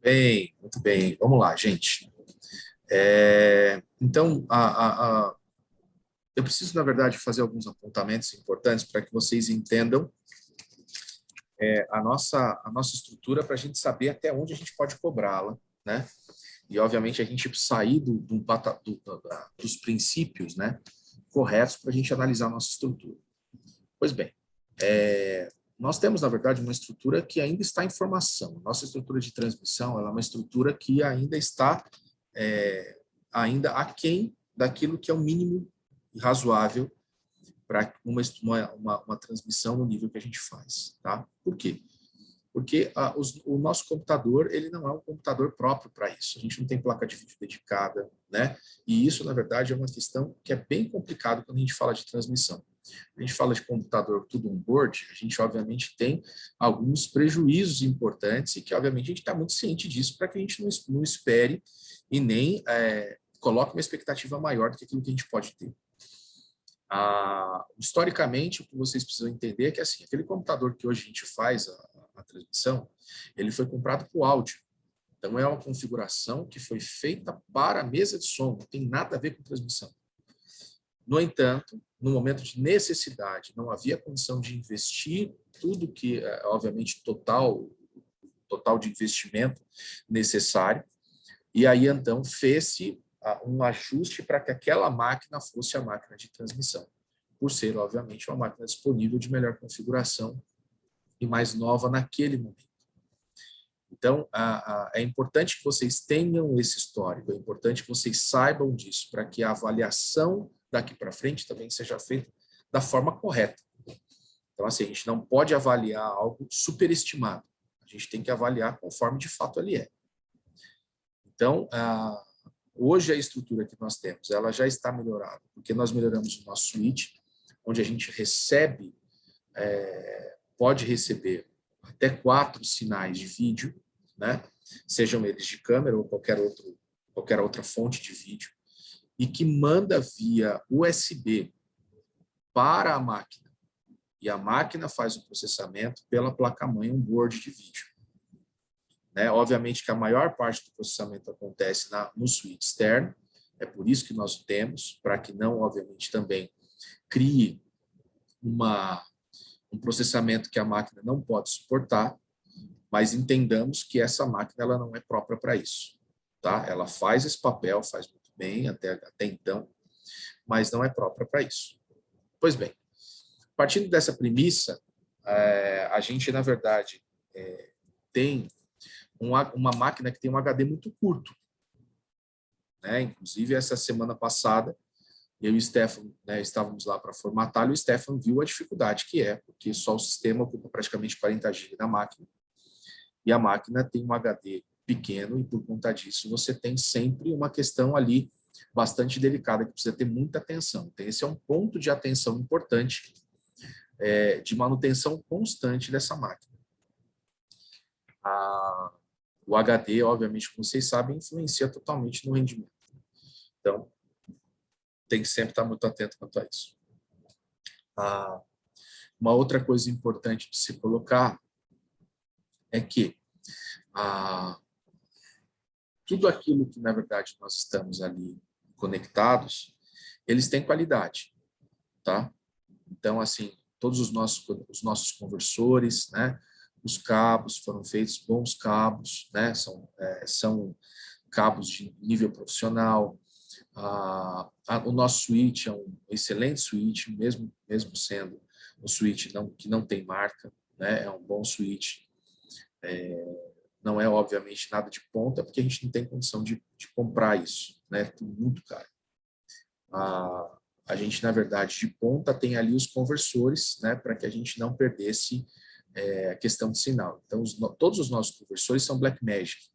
Bem, muito bem. Vamos lá, gente. Então, eu preciso, na verdade, fazer alguns apontamentos importantes para que vocês entendam a nossa estrutura para a gente saber até onde a gente pode cobrá-la, né? E, obviamente, a gente sair dos princípios, né, corretos para a gente analisar a nossa estrutura. Pois bem, nós temos, na verdade, uma estrutura que ainda está em formação. Nossa estrutura de transmissão ela é uma estrutura que ainda está ainda aquém daquilo que é o mínimo razoável para uma transmissão no nível que a gente faz. Tá? Por quê? Porque o nosso computador ele não é um computador próprio para isso. A gente não tem placa de vídeo dedicada, né? E isso, na verdade, é uma questão que é bem complicado quando a gente fala de transmissão. A gente fala de computador tudo on-board, a gente, obviamente, tem alguns prejuízos importantes e que, obviamente, a gente está muito ciente disso para que a gente não espere e nem coloque uma expectativa maior do que aquilo que a gente pode ter. Historicamente, o que vocês precisam entender é que assim, aquele computador que hoje a gente faz a transmissão, ele foi comprado para o áudio. Então, é uma configuração que foi feita para a mesa de som, não tem nada a ver com transmissão. No entanto, no momento de necessidade, não havia condição de investir tudo que, obviamente, total de investimento necessário, e aí, então, fez-se um ajuste para que aquela máquina fosse a máquina de transmissão, por ser, obviamente, uma máquina disponível de melhor configuração e mais nova naquele momento. Então, é importante que vocês tenham esse histórico, é importante que vocês saibam disso, para que a avaliação daqui para frente também seja feita da forma correta. Então, assim, a gente não pode avaliar algo superestimado, a gente tem que avaliar conforme de fato ele é. Então, hoje a estrutura que nós temos, ela já está melhorada, porque nós melhoramos o nosso switch, onde a gente recebe, pode receber até 4 sinais de vídeo, né? Sejam eles de câmera ou qualquer outra fonte de vídeo, e que manda via USB para a máquina. E a máquina faz o processamento pela placa-mãe on-board de vídeo. Né? Obviamente que a maior parte do processamento acontece no switch externo, é por isso que nós temos, para que não, obviamente, também crie um processamento que a máquina não pode suportar, mas entendamos que essa máquina ela não é própria para isso. Tá? Ela faz esse papel, faz muito bem até então, mas não é própria para isso. Pois bem, partindo dessa premissa, a gente, na verdade, tem uma máquina que tem um HD muito curto. Né? Inclusive, essa semana passada, eu e o Stefan, né, estávamos lá para formatar, e o Stefan viu a dificuldade que é, porque só o sistema ocupa praticamente 40 GB da máquina, e a máquina tem um HD pequeno, e por conta disso você tem sempre uma questão ali bastante delicada, que precisa ter muita atenção. Então, esse é um ponto de atenção importante, de manutenção constante dessa máquina. O HD, obviamente, como vocês sabem, influencia totalmente no rendimento. Então, tem que sempre estar muito atento quanto a isso. Uma outra coisa importante de se colocar é que tudo aquilo que, na verdade, nós estamos ali conectados, eles têm qualidade, tá? Então, assim, todos os nossos conversores, né? Os cabos foram feitos bons cabos, né? São cabos de nível profissional. O nosso switch é um excelente switch, mesmo sendo um switch que não tem marca, né? É um bom switch. Não é, obviamente, nada de ponta, porque a gente não tem condição de comprar isso, né? Tudo muito caro. A gente, na verdade, de ponta tem ali os conversores, né? Para que a gente não perdesse a questão de sinal. Então, todos os nossos conversores são Blackmagic,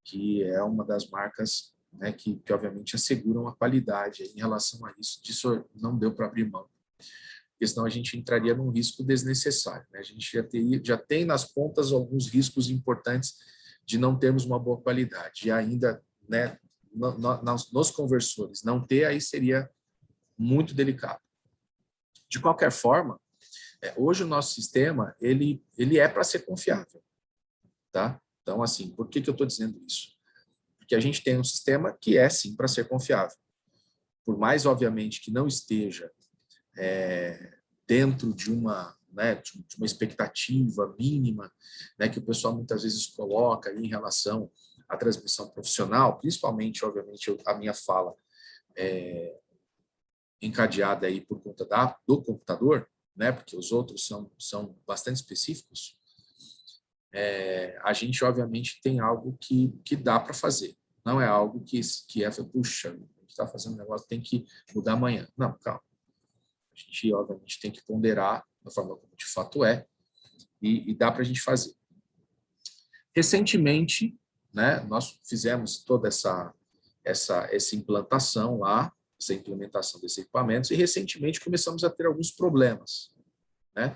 que é uma das marcas, né, que obviamente asseguram a qualidade em relação a isso. Disso não deu para abrir mão, porque senão a gente entraria num risco desnecessário. Né? A gente já tem nas pontas alguns riscos importantes de não termos uma boa qualidade. E ainda, né, nos conversores, não ter, aí seria muito delicado. De qualquer forma, hoje o nosso sistema ele é para ser confiável. Tá? Então, assim, por que eu estou dizendo isso? Porque a gente tem um sistema que é, sim, para ser confiável. Por mais, obviamente, que não esteja dentro de uma, né, de uma expectativa mínima, né, que o pessoal muitas vezes coloca aí em relação à transmissão profissional, principalmente, obviamente, a minha fala encadeada aí por conta do computador, né, porque os outros são bastante específicos, a gente, obviamente, tem algo que dá para fazer. Não é algo que puxa, a gente está fazendo um negócio, tem que mudar amanhã. Não, calma. A gente, obviamente, tem que ponderar da forma como de fato é e dá para a gente fazer. Recentemente, né, nós fizemos toda essa implantação lá, essa implementação desses equipamentos, e recentemente começamos a ter alguns problemas, né?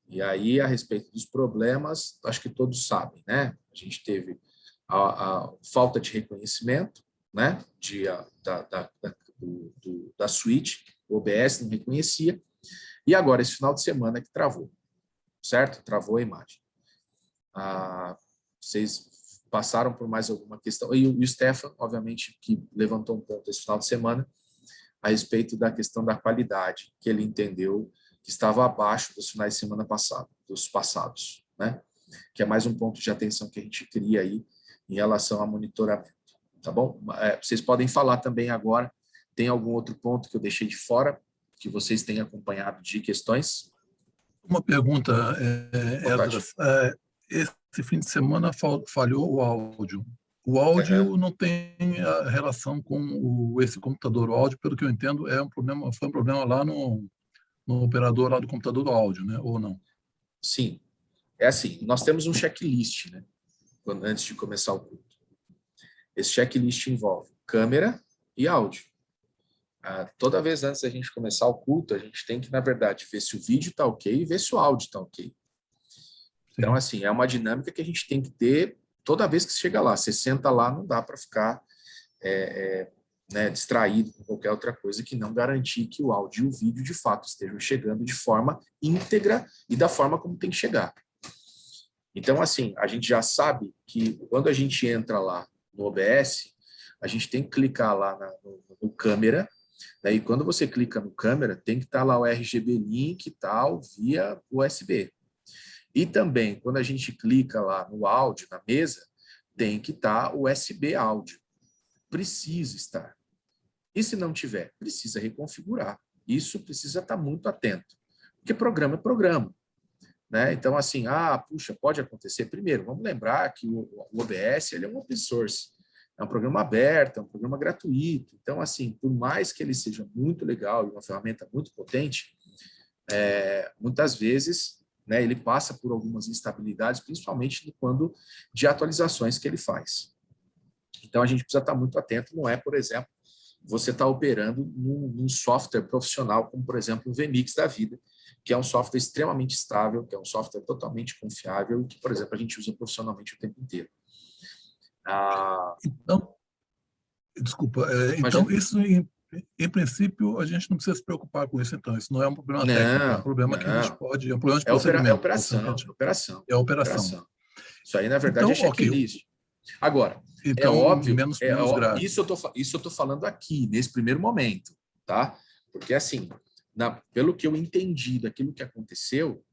E aí, a respeito dos problemas, acho que todos sabem, né? A gente teve a falta de reconhecimento, né? Da suíte, o OBS não reconhecia, e agora, esse final de semana que travou, certo? Travou a imagem. Vocês passaram por mais alguma questão, e o Stefan, obviamente, que levantou um ponto esse final de semana, a respeito da questão da qualidade, que ele entendeu que estava abaixo dos finais de semana dos passados, né? Que é mais um ponto de atenção que a gente cria aí em relação ao monitoramento, tá bom? Vocês podem falar também agora, tem algum outro ponto que eu deixei de fora, que vocês têm acompanhado de questões? Uma pergunta, Esdras. Esse fim de semana falhou o áudio. O áudio não tem relação com esse computador. O áudio, pelo que eu entendo, foi um problema lá no operador lá do computador do áudio, né? Ou não? Sim. É assim, nós temos um checklist, né? Antes de começar o culto. Esse checklist envolve câmera e áudio. Toda vez antes da gente começar o culto, a gente tem que, na verdade, ver se o vídeo está ok e ver se o áudio está ok. Então, assim, é uma dinâmica que a gente tem que ter toda vez que chega lá. Você senta lá, não dá para ficar né, distraído com qualquer outra coisa que não garantir que o áudio e o vídeo, de fato, estejam chegando de forma íntegra e da forma como tem que chegar. Então, assim, a gente já sabe que quando a gente entra lá no OBS, a gente tem que clicar lá no câmera, né, e quando você clica no câmera, tem que estar lá o RGB link e tal, via USB. E também, quando a gente clica lá no áudio, na mesa, tem que estar o USB áudio. Precisa estar. E se não tiver, precisa reconfigurar. Isso precisa estar muito atento. Porque programa é programa. Né? Então, assim, puxa, pode acontecer. Primeiro, vamos lembrar que o OBS ele é um open source. É um programa aberto, é um programa gratuito. Então, assim, por mais que ele seja muito legal e uma ferramenta muito potente, muitas vezes, né, ele passa por algumas instabilidades, principalmente quando de atualizações que ele faz. Então, a gente precisa estar muito atento. Não é, por exemplo, você está operando num software profissional, como, por exemplo, o VMix da vida, que é um software extremamente estável, que é um software totalmente confiável e que, por exemplo, a gente usa profissionalmente o tempo inteiro. Então, desculpa, então isso, em princípio, a gente não precisa se preocupar com isso, então. Isso não é um problema técnico, é um problema que a gente pode, é um problema de procedimento. É operação. Isso aí, na verdade, é checklist. Agora, então, é óbvio, menos grave. isso eu tô falando aqui, nesse primeiro momento, tá? Porque, assim, pelo que eu entendi daquilo que aconteceu,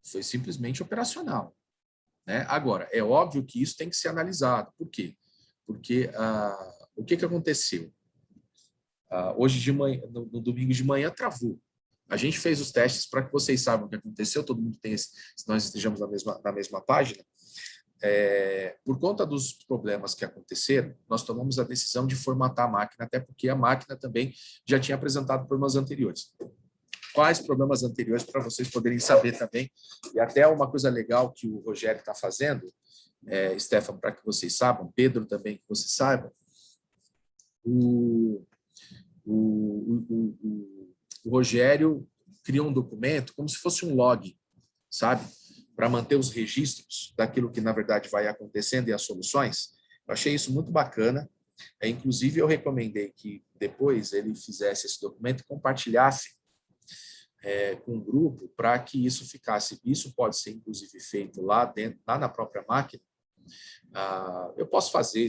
foi simplesmente operacional. Né? Agora, é óbvio que isso tem que ser analisado. Por quê? Porque o que aconteceu? Hoje de manhã, no domingo de manhã, travou. A gente fez os testes para que vocês saibam o que aconteceu, todo mundo tem se nós estejamos na mesma página. Por conta dos problemas que aconteceram, nós tomamos a decisão de formatar a máquina, até porque a máquina também já tinha apresentado problemas anteriores. Quais problemas anteriores, para vocês poderem saber também, e até uma coisa legal que o Rogério está fazendo, Stefan, para que vocês saibam, Pedro também, que vocês saibam, o Rogério criou um documento como se fosse um log, sabe? Para manter os registros daquilo que, na verdade, vai acontecendo e as soluções. Eu achei isso muito bacana. Inclusive, eu recomendei que depois ele fizesse esse documento e compartilhasse com o grupo para que isso ficasse. Isso pode ser, inclusive, feito lá na própria máquina, Eu posso fazer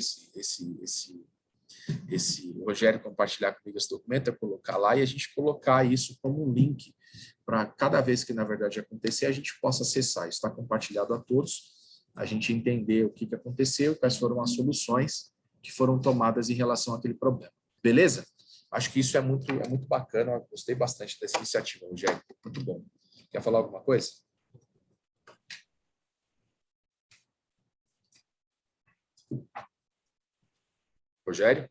o Rogério compartilhar comigo esse documento, colocar lá e a gente colocar isso como um link para cada vez que, na verdade, acontecer, a gente possa acessar. Isso está compartilhado a todos, a gente entender o que aconteceu, quais foram as soluções que foram tomadas em relação àquele problema. Beleza? Acho que isso é muito bacana, eu gostei bastante dessa iniciativa, Rogério. Muito bom. Quer falar alguma coisa? Rogério?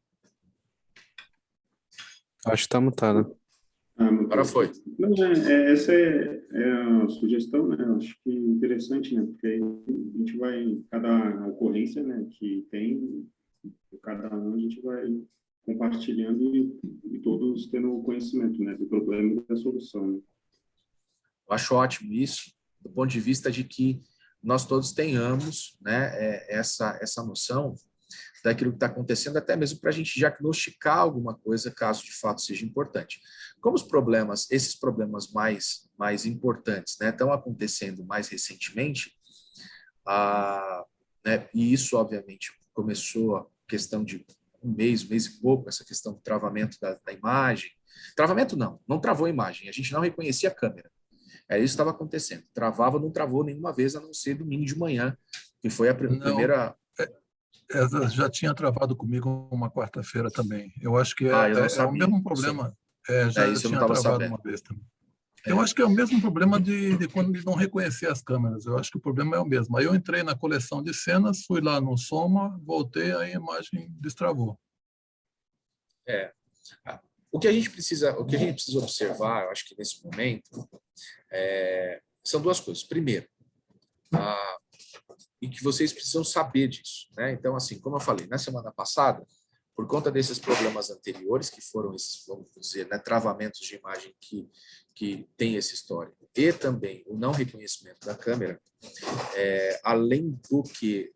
Acho que está mutado. Agora foi. Não, essa é a sugestão, né? Eu acho que é interessante, né? Porque aí a gente vai, cada ocorrência, né, que tem, cada um a gente vai compartilhando e todos tendo conhecimento, né, do problema e da solução, né? Eu acho ótimo isso, do ponto de vista de que nós todos tenhamos, né, essa noção daquilo que está acontecendo, até mesmo para a gente diagnosticar alguma coisa, caso de fato seja importante. Como esses problemas mais importantes, né, estão acontecendo mais recentemente, né, e isso, obviamente, começou a questão de um mês e pouco, essa questão do travamento da imagem. Travamento não travou a imagem, a gente não reconhecia a câmera. Isso que estava acontecendo. Travava, não travou nenhuma vez, a não ser domingo de manhã, que foi a primeira... Essa já tinha travado comigo uma quarta-feira também. Eu acho que eu não é o sabia. mesmo problema. Já isso eu não tinha estava travado sabendo. uma vez também. Eu acho que é o mesmo problema de quando eles não reconhecer as câmeras. Eu acho que o problema é o mesmo. Aí eu entrei na coleção de cenas, fui lá no Soma, voltei, aí a imagem destravou. O que a gente precisa observar, eu acho que nesse momento, são duas coisas. Primeiro, e que vocês precisam saber disso, né? Então, assim, como eu falei, na semana passada, por conta desses problemas anteriores, que foram esses, vamos dizer, né, travamentos de imagem que tem esse histórico, e também o não reconhecimento da câmera, além do que,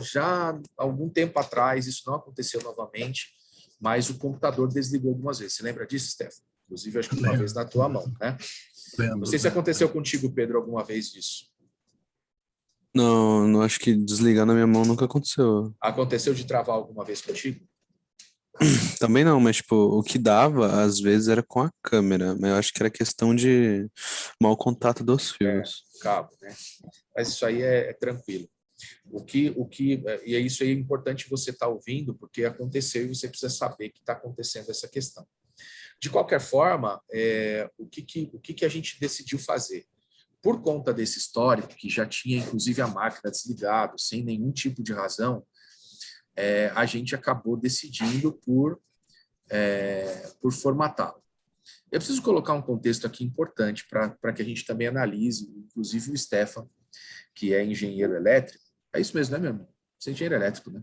já há algum tempo atrás, isso não aconteceu novamente, mas o computador desligou algumas vezes. Você lembra disso, Stefano? Inclusive, acho que uma vez na tua mão, né? Não sei se aconteceu contigo, Pedro, alguma vez disso. Não acho que desligar na minha mão nunca aconteceu. Aconteceu de travar alguma vez contigo? Também não, mas tipo, o que dava às vezes era com a câmera, mas eu acho que era questão de mau contato dos fios. Cabo, né? Mas isso aí é tranquilo. E é isso aí é importante você estar ouvindo, porque aconteceu e você precisa saber que está acontecendo essa questão. De qualquer forma, o que a gente decidiu fazer? Por conta desse histórico, que já tinha inclusive a máquina desligada, sem nenhum tipo de razão, a gente acabou decidindo por formatá-lo. Eu preciso colocar um contexto aqui importante para que a gente também analise, inclusive o Stefan, que é engenheiro elétrico. É isso mesmo, né, meu irmão? Você é engenheiro elétrico, né?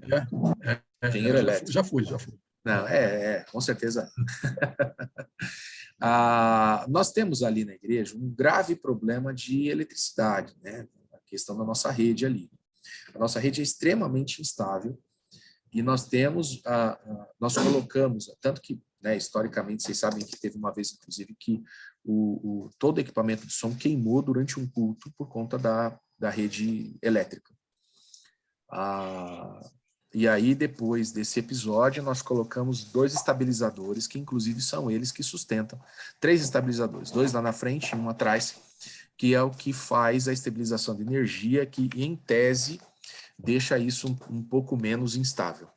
Engenheiro elétrico. Já fui. Não, com certeza. Nós temos ali na igreja um grave problema de eletricidade, né? A questão da nossa rede ali. A nossa rede é extremamente instável e nós colocamos, tanto que, né, historicamente, vocês sabem que teve uma vez, inclusive, que todo o equipamento de som queimou durante um culto por conta da rede elétrica. E aí, depois desse episódio, nós colocamos 2 estabilizadores, que inclusive são eles que sustentam, 3 estabilizadores, 2 lá na frente e 1 atrás, que é o que faz a estabilização de energia, que em tese deixa isso um pouco menos instável.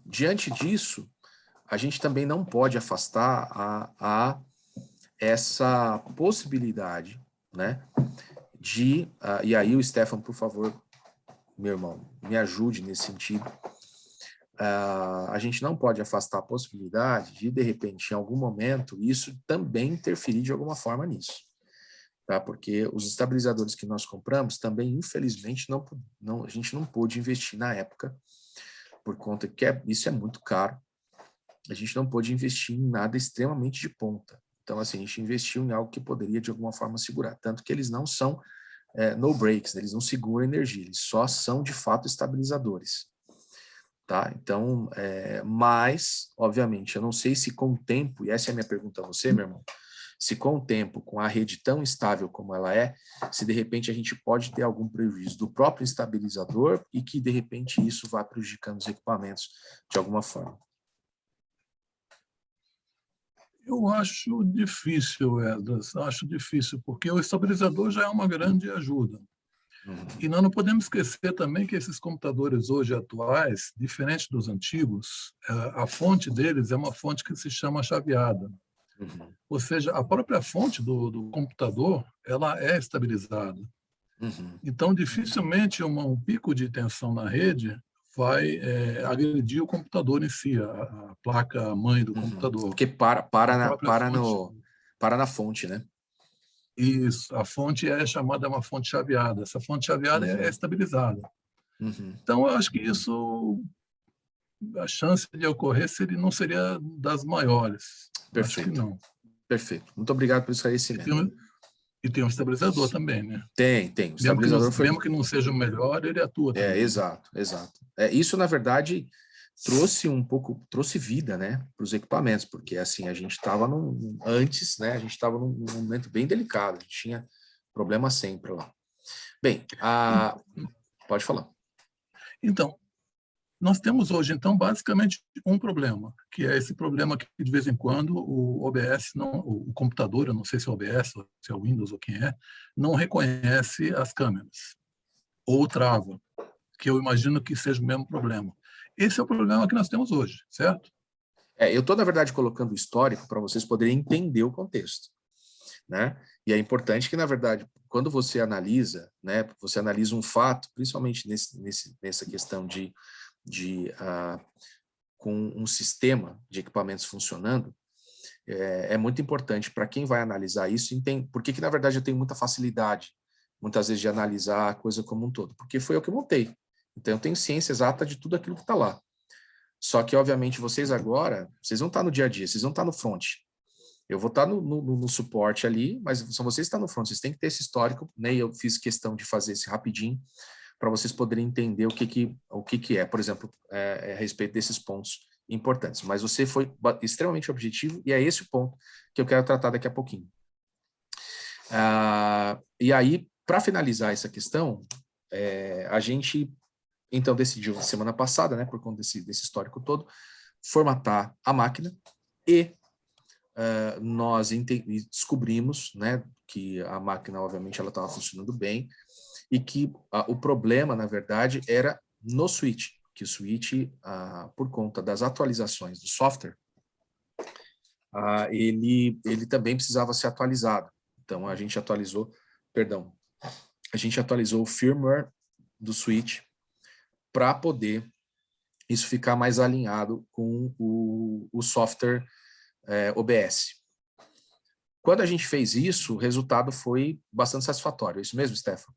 Diante disso, a gente também não pode afastar essa possibilidade, né, e aí o Stefan, por favor, meu irmão, me ajude nesse sentido. A gente não pode afastar a possibilidade de repente, em algum momento, isso também interferir de alguma forma nisso. Tá? Porque os estabilizadores que nós compramos também, infelizmente, a gente não pôde investir na época, por conta que isso é muito caro. A gente não pôde investir em nada extremamente de ponta. Então, assim, a gente investiu em algo que poderia, de alguma forma, segurar. Tanto que eles não são no breaks, né? Eles não seguram energia, eles só são, de fato, estabilizadores. Tá? Então, mas, obviamente, eu não sei se com o tempo, e essa é a minha pergunta a você, meu irmão, se com o tempo, com a rede tão estável como ela é, se de repente a gente pode ter algum prejuízo do próprio estabilizador e que de repente isso vá prejudicando os equipamentos de alguma forma. Eu acho difícil, Esdras, acho difícil, porque o estabilizador já é uma grande ajuda. E nós não podemos esquecer também que esses computadores hoje atuais, diferente dos antigos, a fonte deles é uma fonte que se chama chaveada. Ou seja, a própria fonte do computador, ela é estabilizada. Então, dificilmente um pico de tensão na rede vai agredir o computador em si, a placa-mãe do computador. Porque para na fonte, né? Isso, a fonte é chamada uma fonte chaveada. Essa fonte chaveada é estabilizada. Então, eu acho que isso, a chance de ocorrer não seria das maiores. Perfeito. Acho que não. Perfeito. Muito obrigado pelo esclarecimento. E tem um estabilizador também, né? Tem. O estabilizador mesmo que não seja o melhor, ele atua também. Exato. Isso, na verdade, trouxe vida, né, para os equipamentos, porque assim, a gente estava antes, né, a gente estava num momento bem delicado, a gente tinha problema sempre lá. Bem, pode falar. Então, nós temos hoje, então, basicamente um problema, que é esse problema que, de vez em quando, o OBS, o computador, eu não sei se é o OBS, se é o Windows ou quem é, não reconhece as câmeras, ou trava, que eu imagino que seja o mesmo problema. Esse é o problema que nós temos hoje, certo? Eu estou, na verdade, colocando o histórico para vocês poderem entender o contexto, né? E é importante que, na verdade, quando você analisa, né, você analisa um fato, principalmente nessa questão com um sistema de equipamentos funcionando, é muito importante para quem vai analisar isso, porque que, na verdade, eu tenho muita facilidade, muitas vezes, de analisar a coisa como um todo, porque foi eu que montei. Então, eu tenho ciência exata de tudo aquilo que está lá. Só que, obviamente, vocês agora, vocês vão estar no dia a dia, vocês vão estar no front. Eu vou estar no suporte ali, mas são vocês que estão no front, vocês têm que ter esse histórico, né? E eu fiz questão de fazer esse rapidinho, para vocês poderem entender o que é, por exemplo, a respeito desses pontos importantes. Mas você foi extremamente objetivo, e é esse o ponto que eu quero tratar daqui a pouquinho. E aí, para finalizar essa questão, a gente, então, decidiu, semana passada, né, por conta desse histórico todo, formatar a máquina e nós descobrimos, né, que a máquina, obviamente, ela estava funcionando bem e que o problema, na verdade, era no switch, que o switch, por conta das atualizações do software, ele também precisava ser atualizado. Então, a gente atualizou o firmware do switch para poder isso ficar mais alinhado com o software OBS. Quando a gente fez isso, o resultado foi bastante satisfatório. É isso mesmo, Stefano?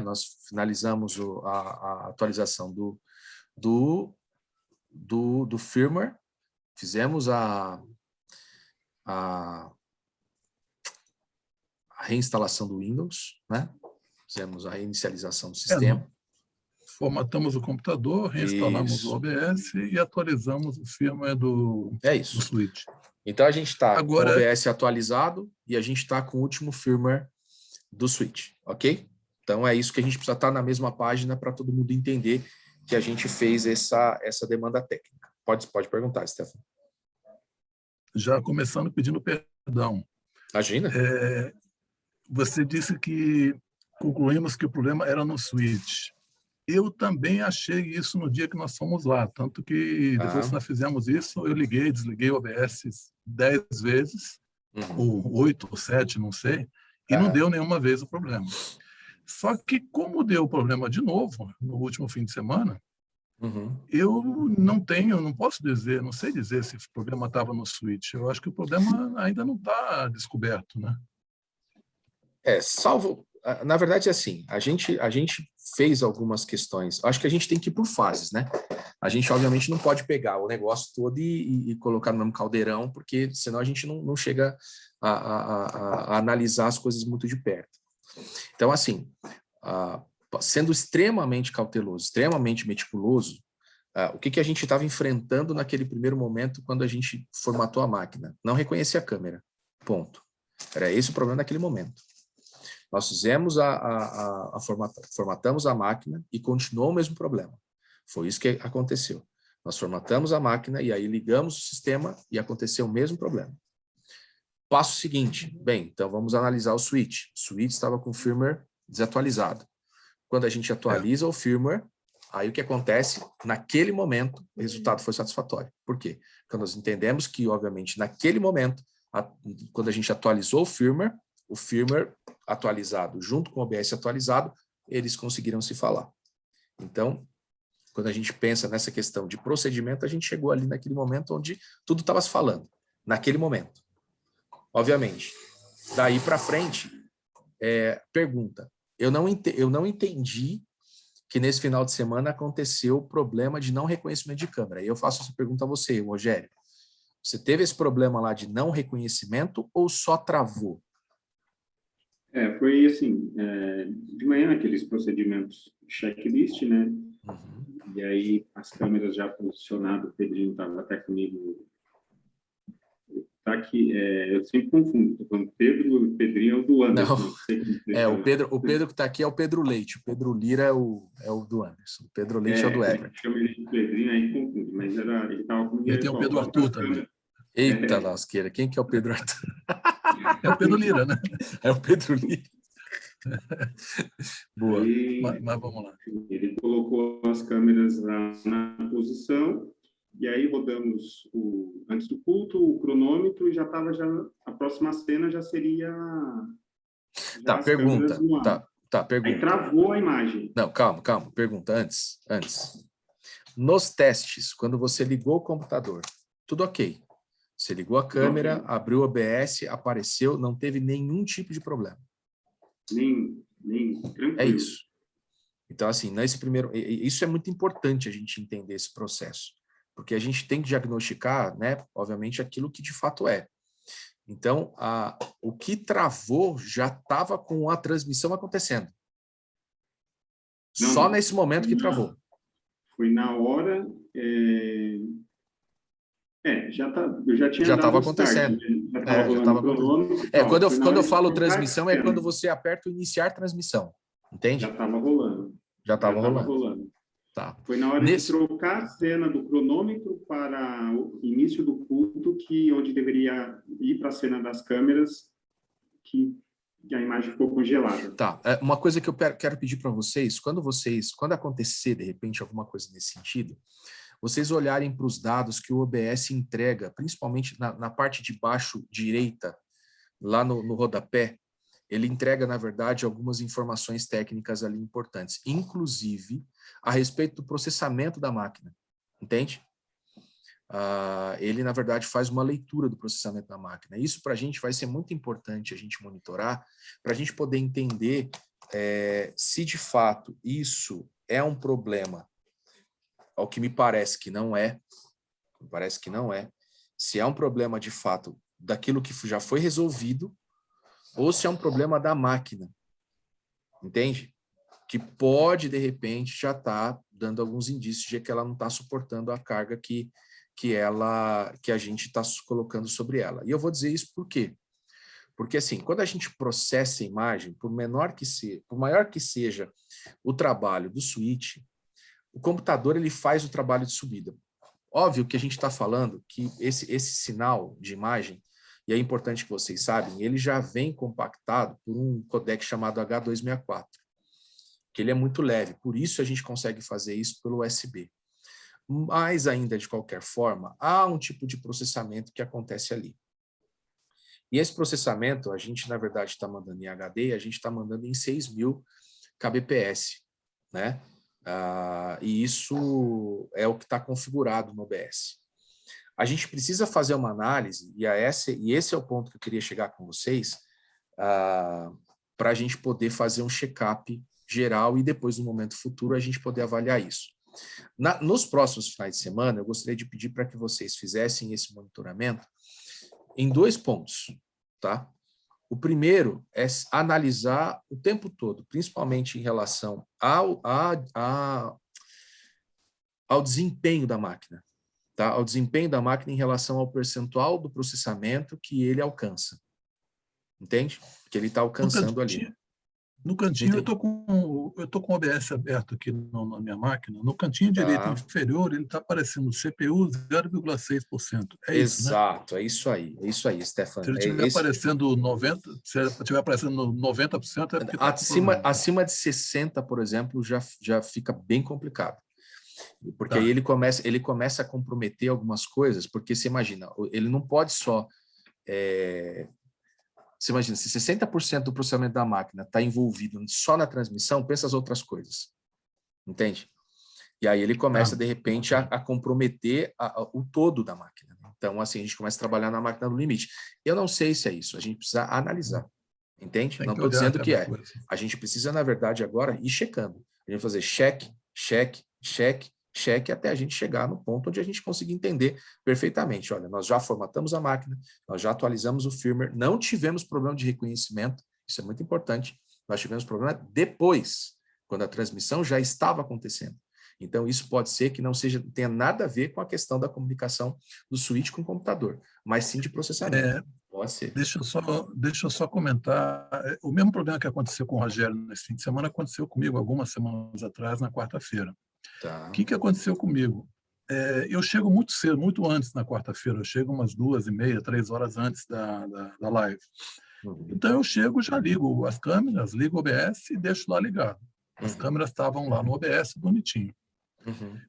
Nós finalizamos a atualização do firmware, fizemos a reinstalação do Windows, né? Fizemos a reinicialização do sistema. Formatamos o computador, reinstalamos o OBS e atualizamos o firmware do switch. Então, a gente está com o OBS atualizado e a gente está com o último firmware do switch, ok? Então, é isso que a gente precisa estar na mesma página para todo mundo entender que a gente fez essa demanda técnica. Pode perguntar, Stefano. Já começando pedindo perdão. Imagina. Você disse que concluímos que o problema era no switch. Eu também achei isso no dia que nós fomos lá, tanto que depois que nós fizemos isso, eu liguei, desliguei o OBS 10 vezes, ou 8 ou 7, não sei, e não deu nenhuma vez o problema. Só que como deu o problema de novo, no último fim de semana, eu não posso dizer, não sei dizer se o problema estava no switch. Eu acho que o problema ainda não está descoberto, né? Na verdade, assim, a gente fez algumas questões. Acho que a gente tem que ir por fases, né? A gente, obviamente, não pode pegar o negócio todo e colocar no mesmo caldeirão, porque senão a gente não chega a analisar as coisas muito de perto. Então, assim, sendo extremamente cauteloso, extremamente meticuloso, o que a gente estava enfrentando naquele primeiro momento quando a gente formatou a máquina? Não reconhecia a câmera. Ponto. Era esse o problema naquele momento. Nós fizemos formatamos a máquina e continuou o mesmo problema. Foi isso que aconteceu. Nós formatamos a máquina e aí ligamos o sistema e aconteceu o mesmo problema. Passo seguinte, bem, então vamos analisar o switch. O switch estava com o firmware desatualizado. Quando a gente atualiza o firmware, aí o que acontece? Naquele momento, o resultado foi satisfatório. Por quê? Porque nós entendemos que, obviamente, naquele momento, quando a gente atualizou o firmware atualizado junto com o OBS atualizado, eles conseguiram se falar. Então, quando a gente pensa nessa questão de procedimento, a gente chegou ali naquele momento onde tudo estava se falando, naquele momento. Obviamente, daí para frente, pergunta. Eu não entendi que nesse final de semana aconteceu o problema de não reconhecimento de câmera. E eu faço essa pergunta a você, Rogério. Você teve esse problema lá de não reconhecimento ou só travou? Foi assim, de manhã aqueles procedimentos checklist, né? Uhum. E aí as câmeras já posicionadas, o Pedrinho estava até comigo. Tá aqui, eu sempre confundo, quando Pedrinho é o do Anderson. Não, o Pedro que está aqui é o Pedro Leite, o Pedro Lira é o do Anderson, o Pedro Leite é o do Everett. Chama ele de Pedrinho, aí confunde, mas ele estava comigo. E tem o Pedro Arthur também. Eita lasqueira, quem que é o Pedro Arthur? É o Pedro Lira, né? É o Pedro Lira. Boa. Mas vamos lá. Ele colocou as câmeras lá na posição, e aí rodamos antes do culto, o cronômetro, e já estava, a próxima cena já seria Tá, pergunta. Tá, pergunta. Aí travou a imagem. Não, calma, pergunta antes. Nos testes, quando você ligou o computador, tudo ok. Você ligou a câmera, abriu o OBS, apareceu, não teve nenhum tipo de problema. Nem tranquilo. É isso. Então, assim, nesse primeiro... Isso é muito importante a gente entender esse processo, porque a gente tem que diagnosticar, né, obviamente, aquilo que de fato é. Então, o que travou já estava com a transmissão acontecendo. Só nesse momento que travou. Foi na hora... eu já tinha dado estava acontecendo. Já estava acontecendo. Quando eu falo transmissão, é quando você aperta o iniciar transmissão. Entende? Já estava rolando. Já estava rolando. Tá. Foi na hora de trocar a cena do cronômetro para o início do culto, onde deveria ir para a cena das câmeras, que a imagem ficou congelada. Tá. Uma coisa que eu quero pedir para vocês, quando acontecer, de repente, alguma coisa nesse sentido, vocês olharem para os dados que o OBS entrega, principalmente na parte de baixo direita, lá no rodapé, ele entrega, na verdade, algumas informações técnicas ali importantes, inclusive a respeito do processamento da máquina, entende? Ele, na verdade, faz uma leitura do processamento da máquina. Isso, para a gente, vai ser muito importante a gente monitorar, para a gente poder entender se, de fato, isso é um problema, ao que me parece que não é, se é um problema, de fato, daquilo que já foi resolvido, ou se é um problema da máquina, entende? Que pode, de repente, já estar dando alguns indícios de que ela não está suportando a carga que a gente está colocando sobre ela. E eu vou dizer isso por quê? Porque, assim, quando a gente processa a imagem, por maior que seja o trabalho do switch, o computador ele faz o trabalho de subida. Óbvio que a gente está falando que esse sinal de imagem, e é importante que vocês saibam, ele já vem compactado por um codec chamado H264, que ele é muito leve, por isso a gente consegue fazer isso pelo USB. Mas ainda, de qualquer forma, há um tipo de processamento que acontece ali. E esse processamento, a gente, na verdade, está mandando em HD, a gente está mandando em 6.000 kbps, né? E isso é o que está configurado no OBS. A gente precisa fazer uma análise, e esse é o ponto que eu queria chegar com vocês, para a gente poder fazer um check-up geral e depois, no momento futuro, a gente poder avaliar isso. Nos próximos finais de semana, eu gostaria de pedir para que vocês fizessem esse monitoramento em 2 pontos, tá? O primeiro é analisar o tempo todo, principalmente em relação ao desempenho da máquina, tá? Ao desempenho da máquina em relação ao percentual do processamento que ele alcança, entende? Porque ele está alcançando ali. No cantinho, eu tô com o OBS aberto aqui na minha máquina. No cantinho direito inferior, ele está aparecendo CPU 0,6%. É isso, né? Exato, é isso aí, Stefan. Se ele estiver aparecendo 90%, se ele estiver aparecendo 90%, é porque está com problema. Acima de 60%, por exemplo, já fica bem complicado. Porque aí ele começa a comprometer algumas coisas, porque você imagina, ele não pode só... Você imagina, se 60% do processamento da máquina está envolvido só na transmissão, pensa as outras coisas, entende? E aí ele começa, de repente, a comprometer o todo da máquina. Então, assim, a gente começa a trabalhar na máquina do limite. Eu não sei se é isso, a gente precisa analisar, entende? Não estou dizendo que é. A gente precisa, na verdade, agora ir checando. A gente vai fazer check, até a gente chegar no ponto onde a gente conseguir entender perfeitamente. Olha, nós já formatamos a máquina, nós já atualizamos o firmware, não tivemos problema de reconhecimento, isso é muito importante. Nós tivemos problema depois, quando a transmissão já estava acontecendo. Então, isso pode ser que não tenha nada a ver com a questão da comunicação do switch com o computador, mas sim de processamento. Pode ser. Deixa eu só comentar. O mesmo problema que aconteceu com o Rogério nesse fim de semana aconteceu comigo algumas semanas atrás, na quarta-feira. O que aconteceu comigo? Eu chego muito cedo, muito antes na quarta-feira. Eu chego umas 2h30, 3 horas antes da live. Então, eu chego, já ligo as câmeras, ligo o OBS e deixo lá ligado. As câmeras estavam lá no OBS, bonitinho.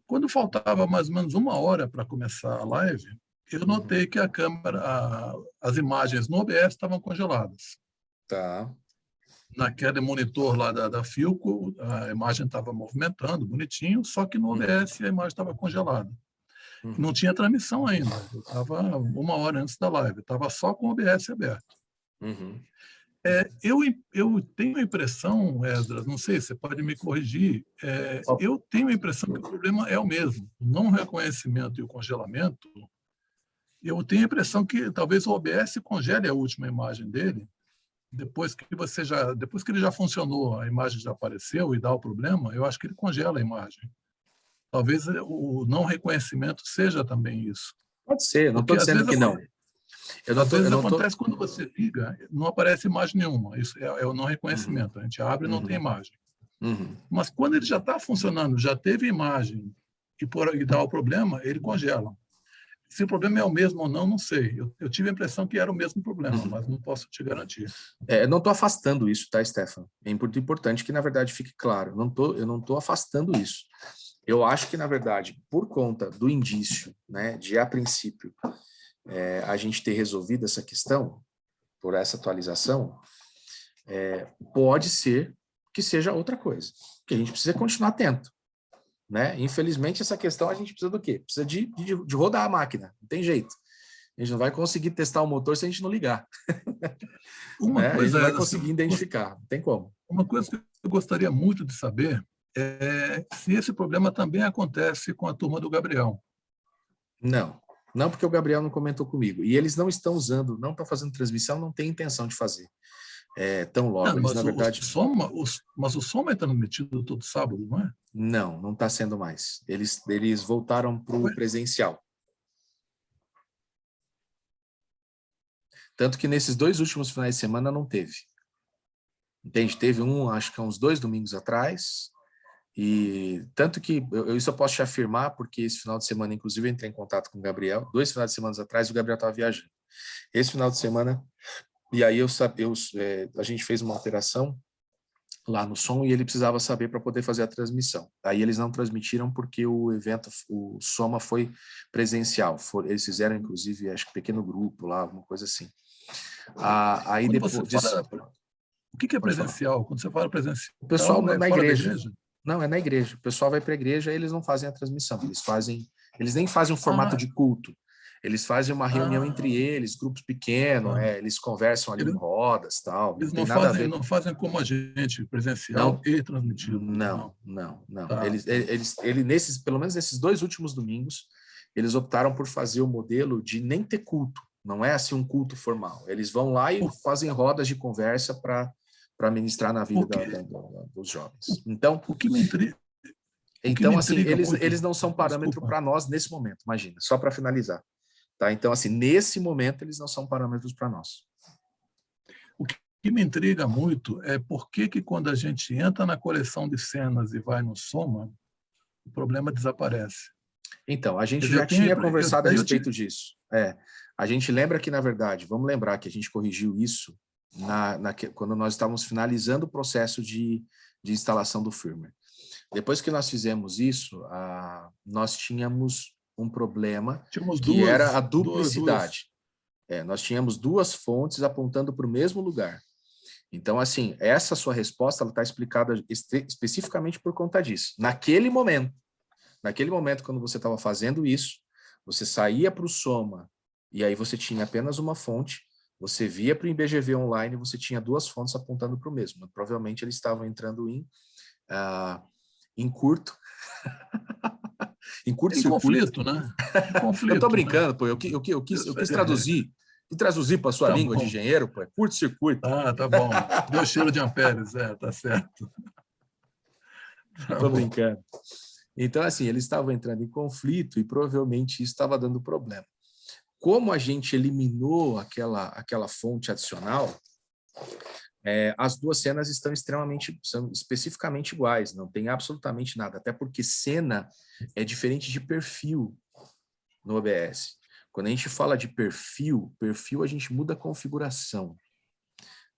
Quando faltava mais ou menos 1 hora para começar a live, eu notei que a câmera, as imagens no OBS estavam congeladas. Naquele monitor lá da Philco, a imagem estava movimentando, bonitinho, só que no OBS a imagem estava congelada. Não tinha transmissão ainda. Eu estava 1 hora antes da live, estava só com o OBS aberto. Eu tenho a impressão, Esdras, não sei, você pode me corrigir, eu tenho a impressão que o problema é o mesmo. O não reconhecimento e o congelamento, eu tenho a impressão que talvez o OBS congele a última imagem dele, depois que ele já funcionou, a imagem já apareceu e dá o problema, eu acho que ele congela a imagem. Talvez o não reconhecimento seja também isso. Pode ser, não estou dizendo que não. Às vezes acontece quando você liga, não aparece imagem nenhuma. Isso é o não reconhecimento. A gente abre e não tem imagem. Mas quando ele já está funcionando, já teve imagem e dá o problema, ele congela. Se o problema é o mesmo ou não, não sei. Eu tive a impressão que era o mesmo problema, mas não posso te garantir. Não estou afastando isso, tá, Stefan? É importante que, na verdade, fique claro. Eu não estou afastando isso. Eu acho que, na verdade, por conta do indício, né, de, a princípio, a gente ter resolvido essa questão, por essa atualização, pode ser que seja outra coisa, que a gente precisa continuar atento. Né? Infelizmente, essa questão a gente precisa do quê? Precisa de rodar a máquina, não tem jeito. A gente não vai conseguir testar o motor se a gente não ligar. A gente não vai conseguir identificar, não tem como. Uma coisa que eu gostaria muito de saber é se esse problema também acontece com a turma do Gabriel. Não, porque o Gabriel não comentou comigo. E eles não estão usando, não estão fazendo transmissão, não tem intenção de fazer. Tão logo, mas na verdade... Mas o Soma é transmitido todo sábado, não é? Não está sendo mais. Eles voltaram para o presencial. Tanto que nesses 2 últimos finais de semana não teve. Entende? Teve acho que há uns 2 domingos atrás, e tanto que, isso eu posso te afirmar, porque esse final de semana, inclusive, eu entrei em contato com o Gabriel, 2 finais de semana atrás, o Gabriel estava viajando. Esse final de semana, e aí a gente fez uma alteração lá no som e ele precisava saber para poder fazer a transmissão. Aí eles não transmitiram porque o evento, o Soma foi presencial. Eles fizeram, inclusive, acho que pequeno grupo lá, alguma coisa assim. Aí depois disso... O que é presencial? Quando você fala presencial, o pessoal na igreja. Não, é na igreja. O pessoal vai para a igreja e eles não fazem a transmissão. Eles nem fazem um formato de culto. Eles fazem uma reunião entre eles, grupos pequenos, eles conversam ali em rodas, tal. Eles não fazem como a gente, presencial e transmitido. Não. Pelo menos nesses 2 últimos domingos, eles optaram por fazer o modelo de nem ter culto. Não é assim um culto formal. Eles vão lá e fazem rodas de conversa para ministrar na vida dos jovens. Então, o que me intriga. Então, assim, eles não são parâmetro para nós nesse momento, imagina, só para finalizar. Tá? Então, assim, nesse momento, eles não são parâmetros para nós. O que me intriga muito é por que quando a gente entra na coleção de cenas e vai no Soma, o problema desaparece. Então, a Quer gente dizer, já tinha conversado a daí respeito disso. A gente lembra que, na verdade, vamos lembrar que a gente corrigiu isso quando nós estávamos finalizando o processo de instalação do firmware. Depois que nós fizemos isso, nós tínhamos um problema tínhamos que era a duas. duplicidade. Nós tínhamos duas fontes apontando para o mesmo lugar. Então, assim, essa sua resposta está explicada especificamente por conta disso. Naquele momento, quando você estava fazendo isso, você saía para o Soma e aí você tinha apenas uma fonte, você via para o IBGV online, você tinha duas fontes apontando para o mesmo. Provavelmente eles estavam entrando em curto. em curto-circuito. Conflito, né? Eu estou brincando, pô. Eu quis traduzir. E traduzir para a sua língua de engenheiro, pô, é curto-circuito. Tá bom. Deu cheiro de amperes, tá certo. Estou brincando. Então, assim, eles estavam entrando em conflito e provavelmente isso estava dando problema. Como a gente eliminou aquela fonte adicional, as duas cenas são especificamente iguais, não tem absolutamente nada, até porque cena é diferente de perfil no OBS. Quando a gente fala de perfil a gente muda a configuração.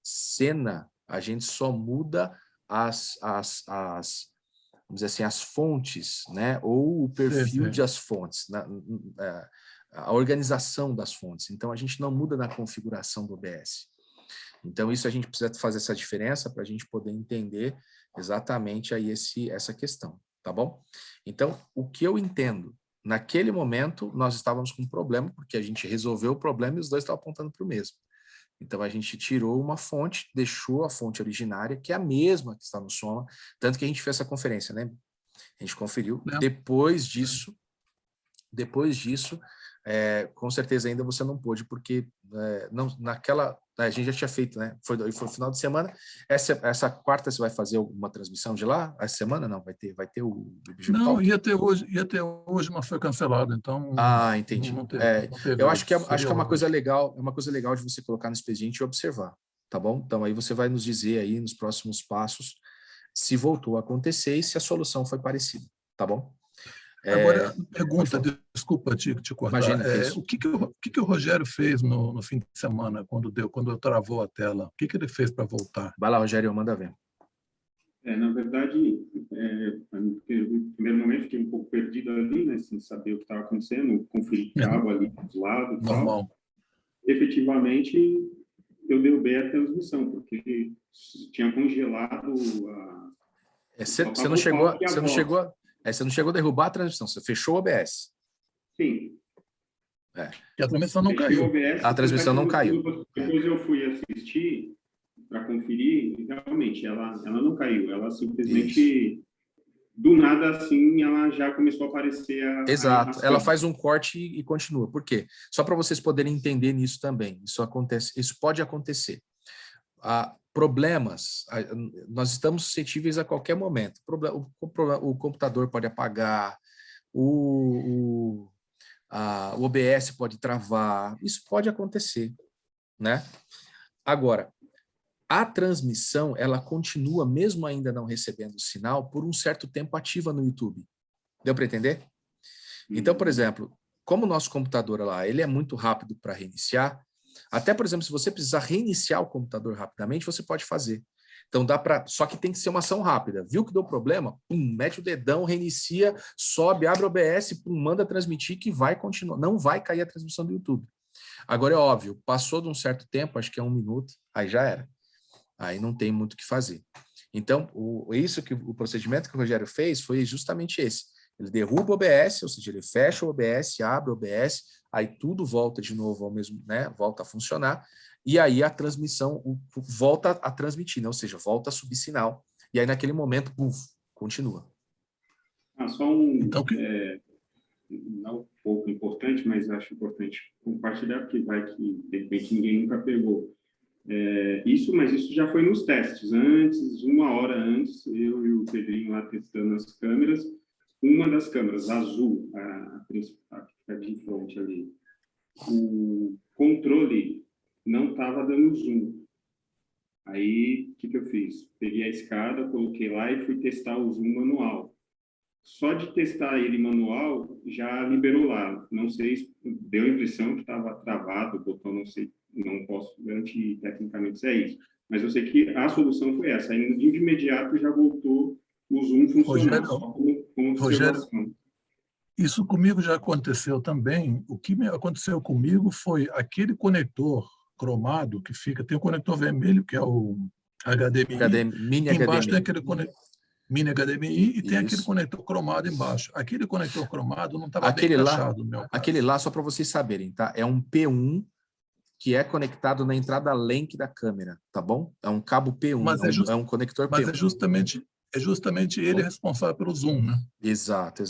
Cena, a gente só muda vamos dizer assim, as fontes, né? Ou o perfil das fontes, a organização das fontes. Então, a gente não muda na configuração do OBS. Então, isso a gente precisa fazer essa diferença para a gente poder entender exatamente aí essa questão, tá bom? Então, o que eu entendo, naquele momento, nós estávamos com um problema, porque a gente resolveu o problema e os dois estavam apontando para o mesmo. Então, a gente tirou uma fonte, deixou a fonte originária, que é a mesma que está no Soma, tanto que a gente fez essa conferência, né? A gente conferiu. Depois disso, com certeza ainda você não pôde, porque a gente já tinha feito, né? Foi final de semana. Essa quarta você vai fazer alguma transmissão de lá? Essa semana não, vai ter o Digital Não, Talk? ia ter hoje, mas foi cancelado, então entendi. não teve eu acho que é uma hoje. coisa legal, de você colocar no expediente e observar, tá bom? Então aí você vai nos dizer aí nos próximos passos se voltou a acontecer e se a solução foi parecida, tá bom? Agora, pergunta, desculpa te cortar. Imagina, que é isso. O que o Rogério fez no fim de semana, quando travou a tela? O que ele fez para voltar? Vai lá, Rogério, manda ver. Na verdade, no primeiro momento fiquei um pouco perdido ali, né, sem saber o que estava acontecendo, conferi cabo ali dos lados e tal. Efetivamente, eu derrubei a transmissão, porque tinha congelado você não chegou a derrubar a transmissão, você fechou o OBS. Sim. E a transmissão não caiu. A transmissão não caiu. Depois eu fui assistir para conferir, e realmente ela não caiu, ela simplesmente do nada assim ela já começou a aparecer Exato, ela faz um corte e continua. Por quê? Só para vocês poderem entender nisso também. Isso pode acontecer. Problemas, nós estamos suscetíveis a qualquer momento. O computador pode apagar, o OBS pode travar, isso pode acontecer, né? Agora, a transmissão, ela continua, mesmo ainda não recebendo o sinal, por um certo tempo ativa no YouTube. Deu para entender? Então, por exemplo, como o nosso computador lá, ele é muito rápido para reiniciar, até, por exemplo, se você precisar reiniciar o computador rapidamente, você pode fazer. Então, só que tem que ser uma ação rápida. Viu que deu problema? Pum, mete o dedão, reinicia, sobe, abre o OBS, pum, manda transmitir que vai continuar. Não vai cair a transmissão do YouTube. Agora, é óbvio, passou de um certo tempo, acho que é 1 minuto, aí já era. Aí não tem muito o que fazer. Então, o procedimento que o Rogério fez foi justamente esse. Ele derruba o OBS, ou seja, ele fecha o OBS, abre o OBS, aí tudo volta de novo ao mesmo, né? Volta a funcionar, e aí a transmissão volta a transmitir, né? Ou seja, volta a subir sinal. E aí, naquele momento, continua. Só não pouco importante, mas acho importante compartilhar, porque vai que, de repente, ninguém nunca pegou. Mas isso já foi nos testes. Antes, 1 hora antes, eu e o Pedrinho lá testando as câmeras. Uma das câmeras, a azul, a principal, que fica de frente ali, o controle não estava dando zoom. Aí, o que eu fiz? Peguei a escada, coloquei lá e fui testar o zoom manual. Só de testar ele manual, já liberou lá. Não sei, deu a impressão que estava travado o botão, não sei, não posso garantir tecnicamente se é isso. Mas eu sei que a solução foi essa. Aí, de imediato, já voltou o zoom funcionar, só como Rogério, observação. isso comigo já aconteceu também. O que aconteceu comigo foi aquele conector cromado que fica, tem o conector vermelho, que é o HDMI, Mini embaixo tem HDMI. aquele mini HDMI e tem aquele Isso. conector cromado embaixo. Aquele conector cromado não estava bem Aquele lá, encaixado no meu caso. aquele lá, só para vocês saberem, tá? É um P1 que é conectado na entrada link da câmera, tá bom? É um cabo P1, Mas é um conector mas P1. é justamente ele responsável pelo zoom, né? Exato,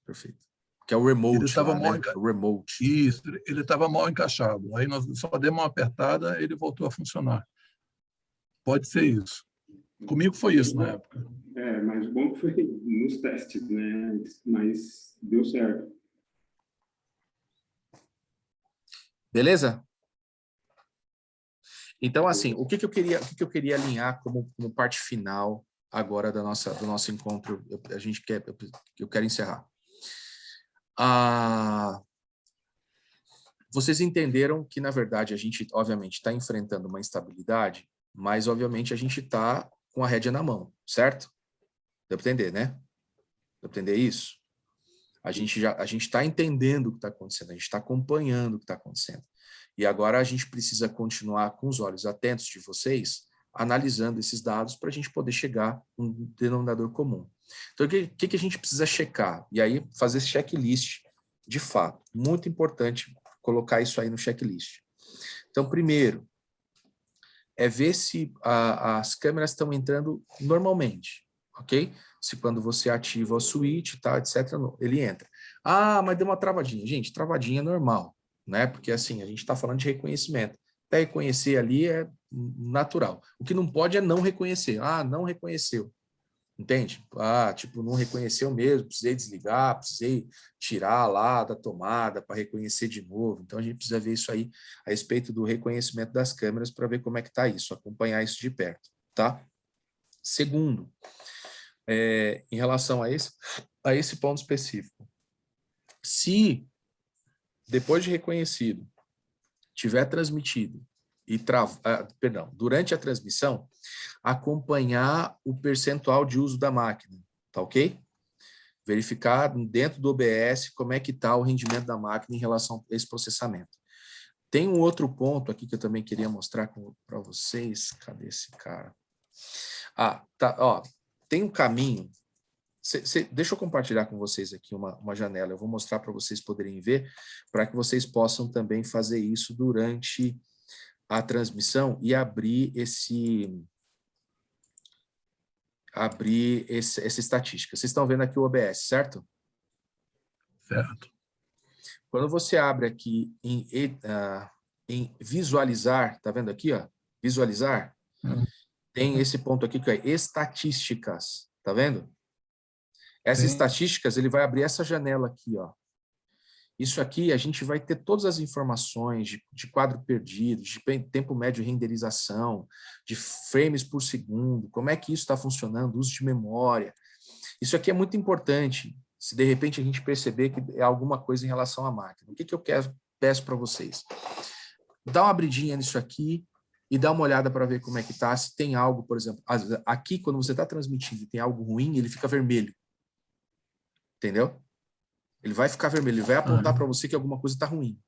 perfeito. Que é o remote Ele estava lá, mal né? O remote. Isso, ele estava mal encaixado. Aí nós só demos uma apertada, ele voltou a funcionar. Pode ser isso. Comigo foi isso na época. Mas o bom foi nos testes, né? Mas deu certo. Beleza? Então, assim, o que eu queria alinhar como parte final agora do nosso encontro, eu quero encerrar. Vocês entenderam que, na verdade, a gente, obviamente, está enfrentando uma instabilidade, mas, obviamente, a gente está com a rédea na mão, certo? Deu para entender, né? Deu para entender isso? A gente está entendendo o que está acontecendo, a gente está acompanhando o que está acontecendo. E agora a gente precisa continuar com os olhos atentos de vocês, analisando esses dados para a gente poder chegar a um denominador comum. Então, o que a gente precisa checar? E aí, fazer esse checklist de fato. Muito importante colocar isso aí no checklist. Então, primeiro, é ver se as câmeras estão entrando normalmente, ok? Se quando você ativa o switch, tá, etc., ele entra. Mas deu uma travadinha. Gente, travadinha é normal, né? Porque, assim, a gente está falando de reconhecimento. Até reconhecer ali é natural. O que não pode é não reconhecer. Não reconheceu. Entende? Tipo, não reconheceu mesmo, precisei desligar, precisei tirar lá da tomada para reconhecer de novo. Então, a gente precisa ver isso aí a respeito do reconhecimento das câmeras para ver como é que está isso, acompanhar isso de perto, tá? Segundo, em relação a esse ponto específico, se depois de reconhecido tiver transmitido durante a transmissão, acompanhar o percentual de uso da máquina, tá ok? Verificar dentro do OBS como é que está o rendimento da máquina em relação a esse processamento. Tem um outro ponto aqui que eu também queria mostrar para vocês. Cadê esse cara? Tá, ó, tem um caminho. Deixa eu compartilhar com vocês aqui uma janela. Eu vou mostrar para vocês poderem ver, para que vocês possam também fazer isso durante a transmissão e abrir essa estatística. Vocês estão vendo aqui o OBS, certo? Certo. Quando você abre aqui em visualizar, tá vendo aqui, ó? Visualizar, tem esse ponto aqui que é estatísticas, tá vendo? Essas estatísticas, ele vai abrir essa janela aqui, ó. Isso aqui, a gente vai ter todas as informações de quadro perdido, de tempo médio de renderização, de frames por segundo, como é que isso está funcionando, uso de memória. Isso aqui é muito importante, se de repente a gente perceber que é alguma coisa em relação à máquina. O que eu peço para vocês? Dá uma abridinha nisso aqui e dá uma olhada para ver como é que está. Se tem algo, por exemplo, aqui quando você está transmitindo e tem algo ruim, ele fica vermelho. Entendeu? Ele vai ficar vermelho, ele vai apontar para você que alguma coisa está ruim,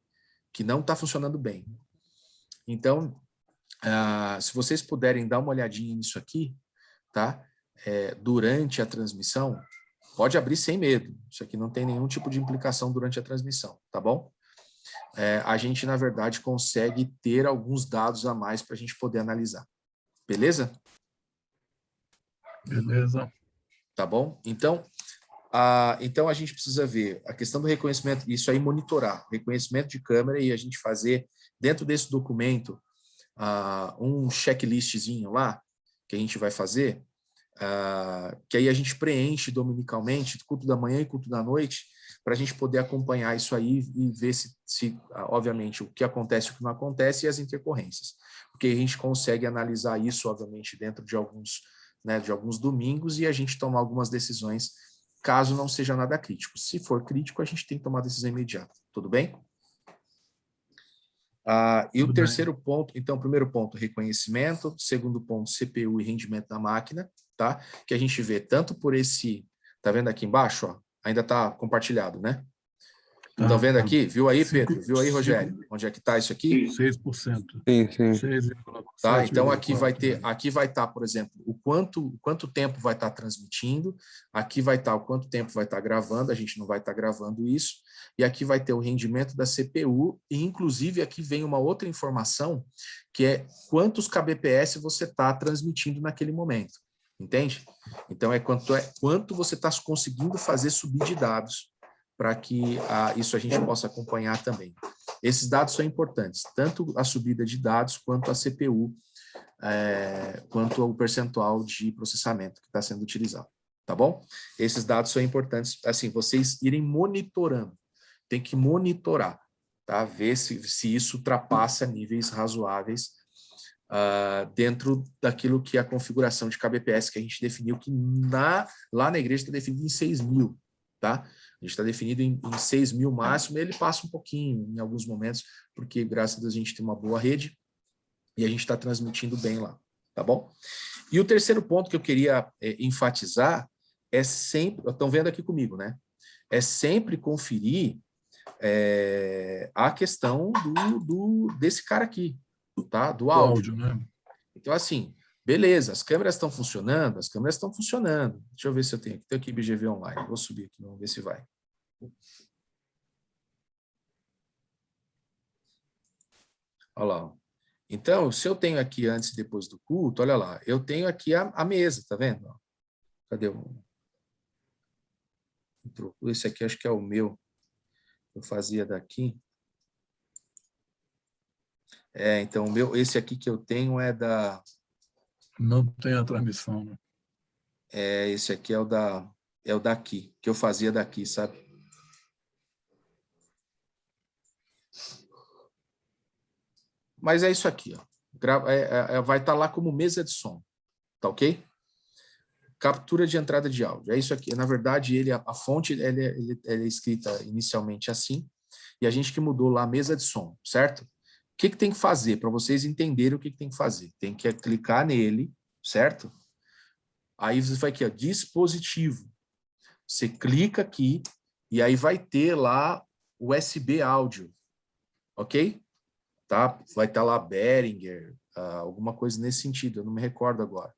que não está funcionando bem. Então, se vocês puderem dar uma olhadinha nisso aqui, tá? Durante a transmissão, pode abrir sem medo. Isso aqui não tem nenhum tipo de implicação durante a transmissão, tá bom? A gente, na verdade, consegue ter alguns dados a mais para a gente poder analisar. Beleza? Beleza. Tá bom? Então, a gente precisa ver a questão do reconhecimento, isso aí monitorar, reconhecimento de câmera e a gente fazer dentro desse documento um checklistzinho lá que a gente vai fazer, que aí a gente preenche dominicalmente, culto da manhã e culto da noite, para a gente poder acompanhar isso aí e ver se, obviamente, o que acontece e o que não acontece e as intercorrências. Porque a gente consegue analisar isso, obviamente, dentro de alguns domingos e a gente tomar algumas decisões, caso não seja nada crítico. Se for crítico, a gente tem que tomar decisão imediata. Tudo bem? E o terceiro ponto, então, primeiro ponto, reconhecimento, segundo ponto, CPU e rendimento da máquina, tá? Que a gente vê tanto por esse, tá vendo aqui embaixo, ó? Ainda tá compartilhado, né? Estão vendo aqui? Viu aí, Pedro? Viu aí, Rogério? Onde é que está isso aqui? 6%. Sim, sim. 6,7%. Tá, então aqui vai estar, por exemplo, o quanto tempo vai estar transmitindo, aqui vai estar o quanto tempo vai estar gravando, a gente não vai estar gravando isso, e aqui vai ter o rendimento da CPU, e inclusive aqui vem uma outra informação, que é quantos kbps você está transmitindo naquele momento, entende? Então é quanto você está conseguindo fazer subir de dados, para que isso a gente possa acompanhar também. Esses dados são importantes, tanto a subida de dados, quanto a CPU, quanto o percentual de processamento que está sendo utilizado, tá bom? Esses dados são importantes, assim, vocês irem monitorando, tem que monitorar, tá? Ver se isso ultrapassa níveis razoáveis dentro daquilo que é a configuração de kbps que a gente definiu, que lá na igreja está definido em 6.000, tá? A gente está definido em 6.000 máximo, ele passa um pouquinho em alguns momentos, porque graças a Deus a gente tem uma boa rede e a gente está transmitindo bem lá, tá bom? E o terceiro ponto que eu queria enfatizar é sempre, estão vendo aqui comigo, né? É sempre conferir a questão desse cara aqui, tá? Do áudio. Né? Então, assim, beleza, as câmeras estão funcionando. Deixa eu ver se eu tenho aqui BGV online. Vou subir aqui, vamos ver se vai. Olha lá. Ó. Então, se eu tenho aqui antes e depois do culto, olha lá, eu tenho aqui a mesa, tá vendo? Cadê o... Esse aqui acho que é o meu. Eu fazia daqui. Então, esse aqui que eu tenho é da... Não tem a transmissão, né? Esse aqui é o daqui, que eu fazia daqui, sabe? Mas é isso aqui, ó. Vai estar lá como mesa de som, tá ok? Captura de entrada de áudio, é isso aqui. Na verdade, a fonte ele é escrita inicialmente assim, e a gente que mudou lá a mesa de som, certo? O que tem que fazer, para vocês entenderem o que tem que fazer? Tem que clicar nele, certo? Aí você vai aqui, ó, dispositivo. Você clica aqui, e aí vai ter lá USB áudio, ok? Tá? Vai estar lá Behringer, alguma coisa nesse sentido, eu não me recordo agora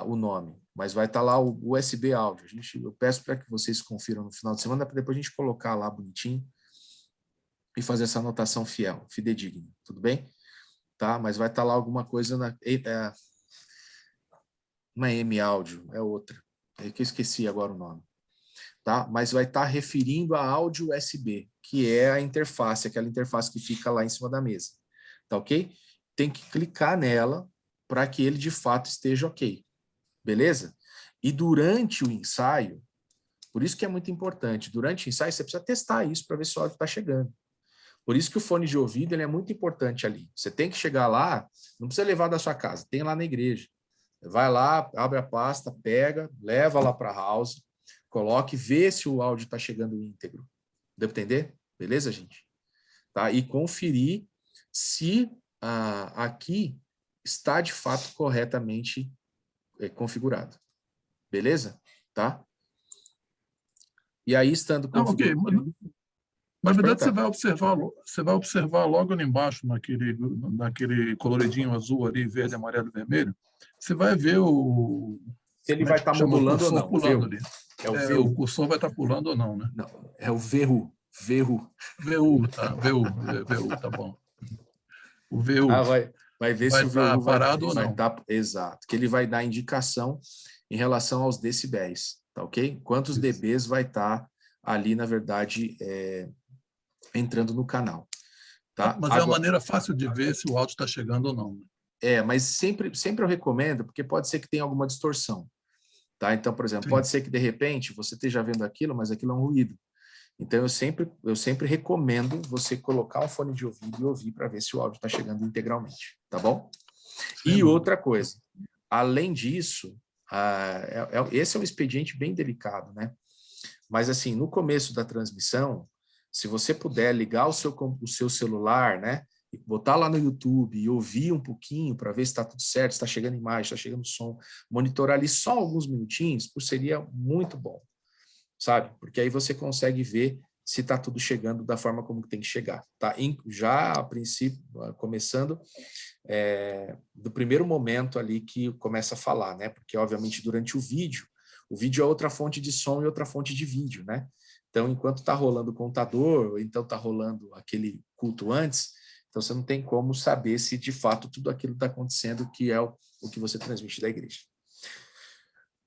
o nome, mas vai estar lá o USB áudio. Eu peço para que vocês confiram no final de semana, para depois a gente colocar lá bonitinho e fazer essa anotação fidedigna, tudo bem? Tá? Mas vai estar lá alguma coisa não é M áudio, é outra, é que eu esqueci agora o nome. Tá? Mas vai estar referindo a áudio USB, que é a interface, aquela interface que fica lá em cima da mesa. Tá ok? Tem que clicar nela para que ele de fato esteja ok. Beleza? E durante o ensaio, por isso que é muito importante, durante o ensaio você precisa testar isso para ver se o áudio está chegando. Por isso que o fone de ouvido ele é muito importante ali. Você tem que chegar lá, não precisa levar da sua casa, tem lá na igreja. Vai lá, abre a pasta, pega, leva lá para a house, coloque, vê se o áudio está chegando íntegro. Deu para entender? Beleza, gente? Tá? E conferir se aqui está de fato corretamente configurado. Beleza? Tá? E aí, estando configurado... Ok. Na verdade, você vai observar logo ali embaixo, naquele coloridinho azul ali, verde, amarelo e vermelho, você vai ver se ele vai estar modulando ou não. Pulando ali. O cursor vai estar pulando ou não, né? Não, é o VU. VU, tá. VU, tá bom. O VU. Vai ver vai se o VU parado ou não. Exato, que ele vai dar indicação em relação aos decibéis, tá ok? Quantos dBs vai estar ali, na verdade, entrando no canal. Tá? Mas é uma maneira fácil de ver se o áudio está chegando ou não. Mas sempre eu recomendo, porque pode ser que tenha alguma distorção. Tá? Então, por exemplo, pode ser que de repente você esteja vendo aquilo, mas aquilo é um ruído. Então, eu sempre recomendo você colocar um fone de ouvido e ouvir para ver se o áudio está chegando integralmente, tá bom? E outra coisa, além disso, esse é um expediente bem delicado, né? Mas, assim, no começo da transmissão, se você puder ligar o seu celular, né? E botar lá no YouTube e ouvir um pouquinho para ver se está tudo certo, se está chegando imagem, está chegando som, monitorar ali só alguns minutinhos, seria muito bom, sabe? Porque aí você consegue ver se está tudo chegando da forma como tem que chegar, tá? Já, a princípio, começando do primeiro momento ali que começa a falar, né? Porque, obviamente, durante o vídeo é outra fonte de som e outra fonte de vídeo, né? Então, enquanto está rolando o contador, ou então está rolando aquele culto antes, então você não tem como saber se, de fato, tudo aquilo está acontecendo, que é o que você transmite da igreja.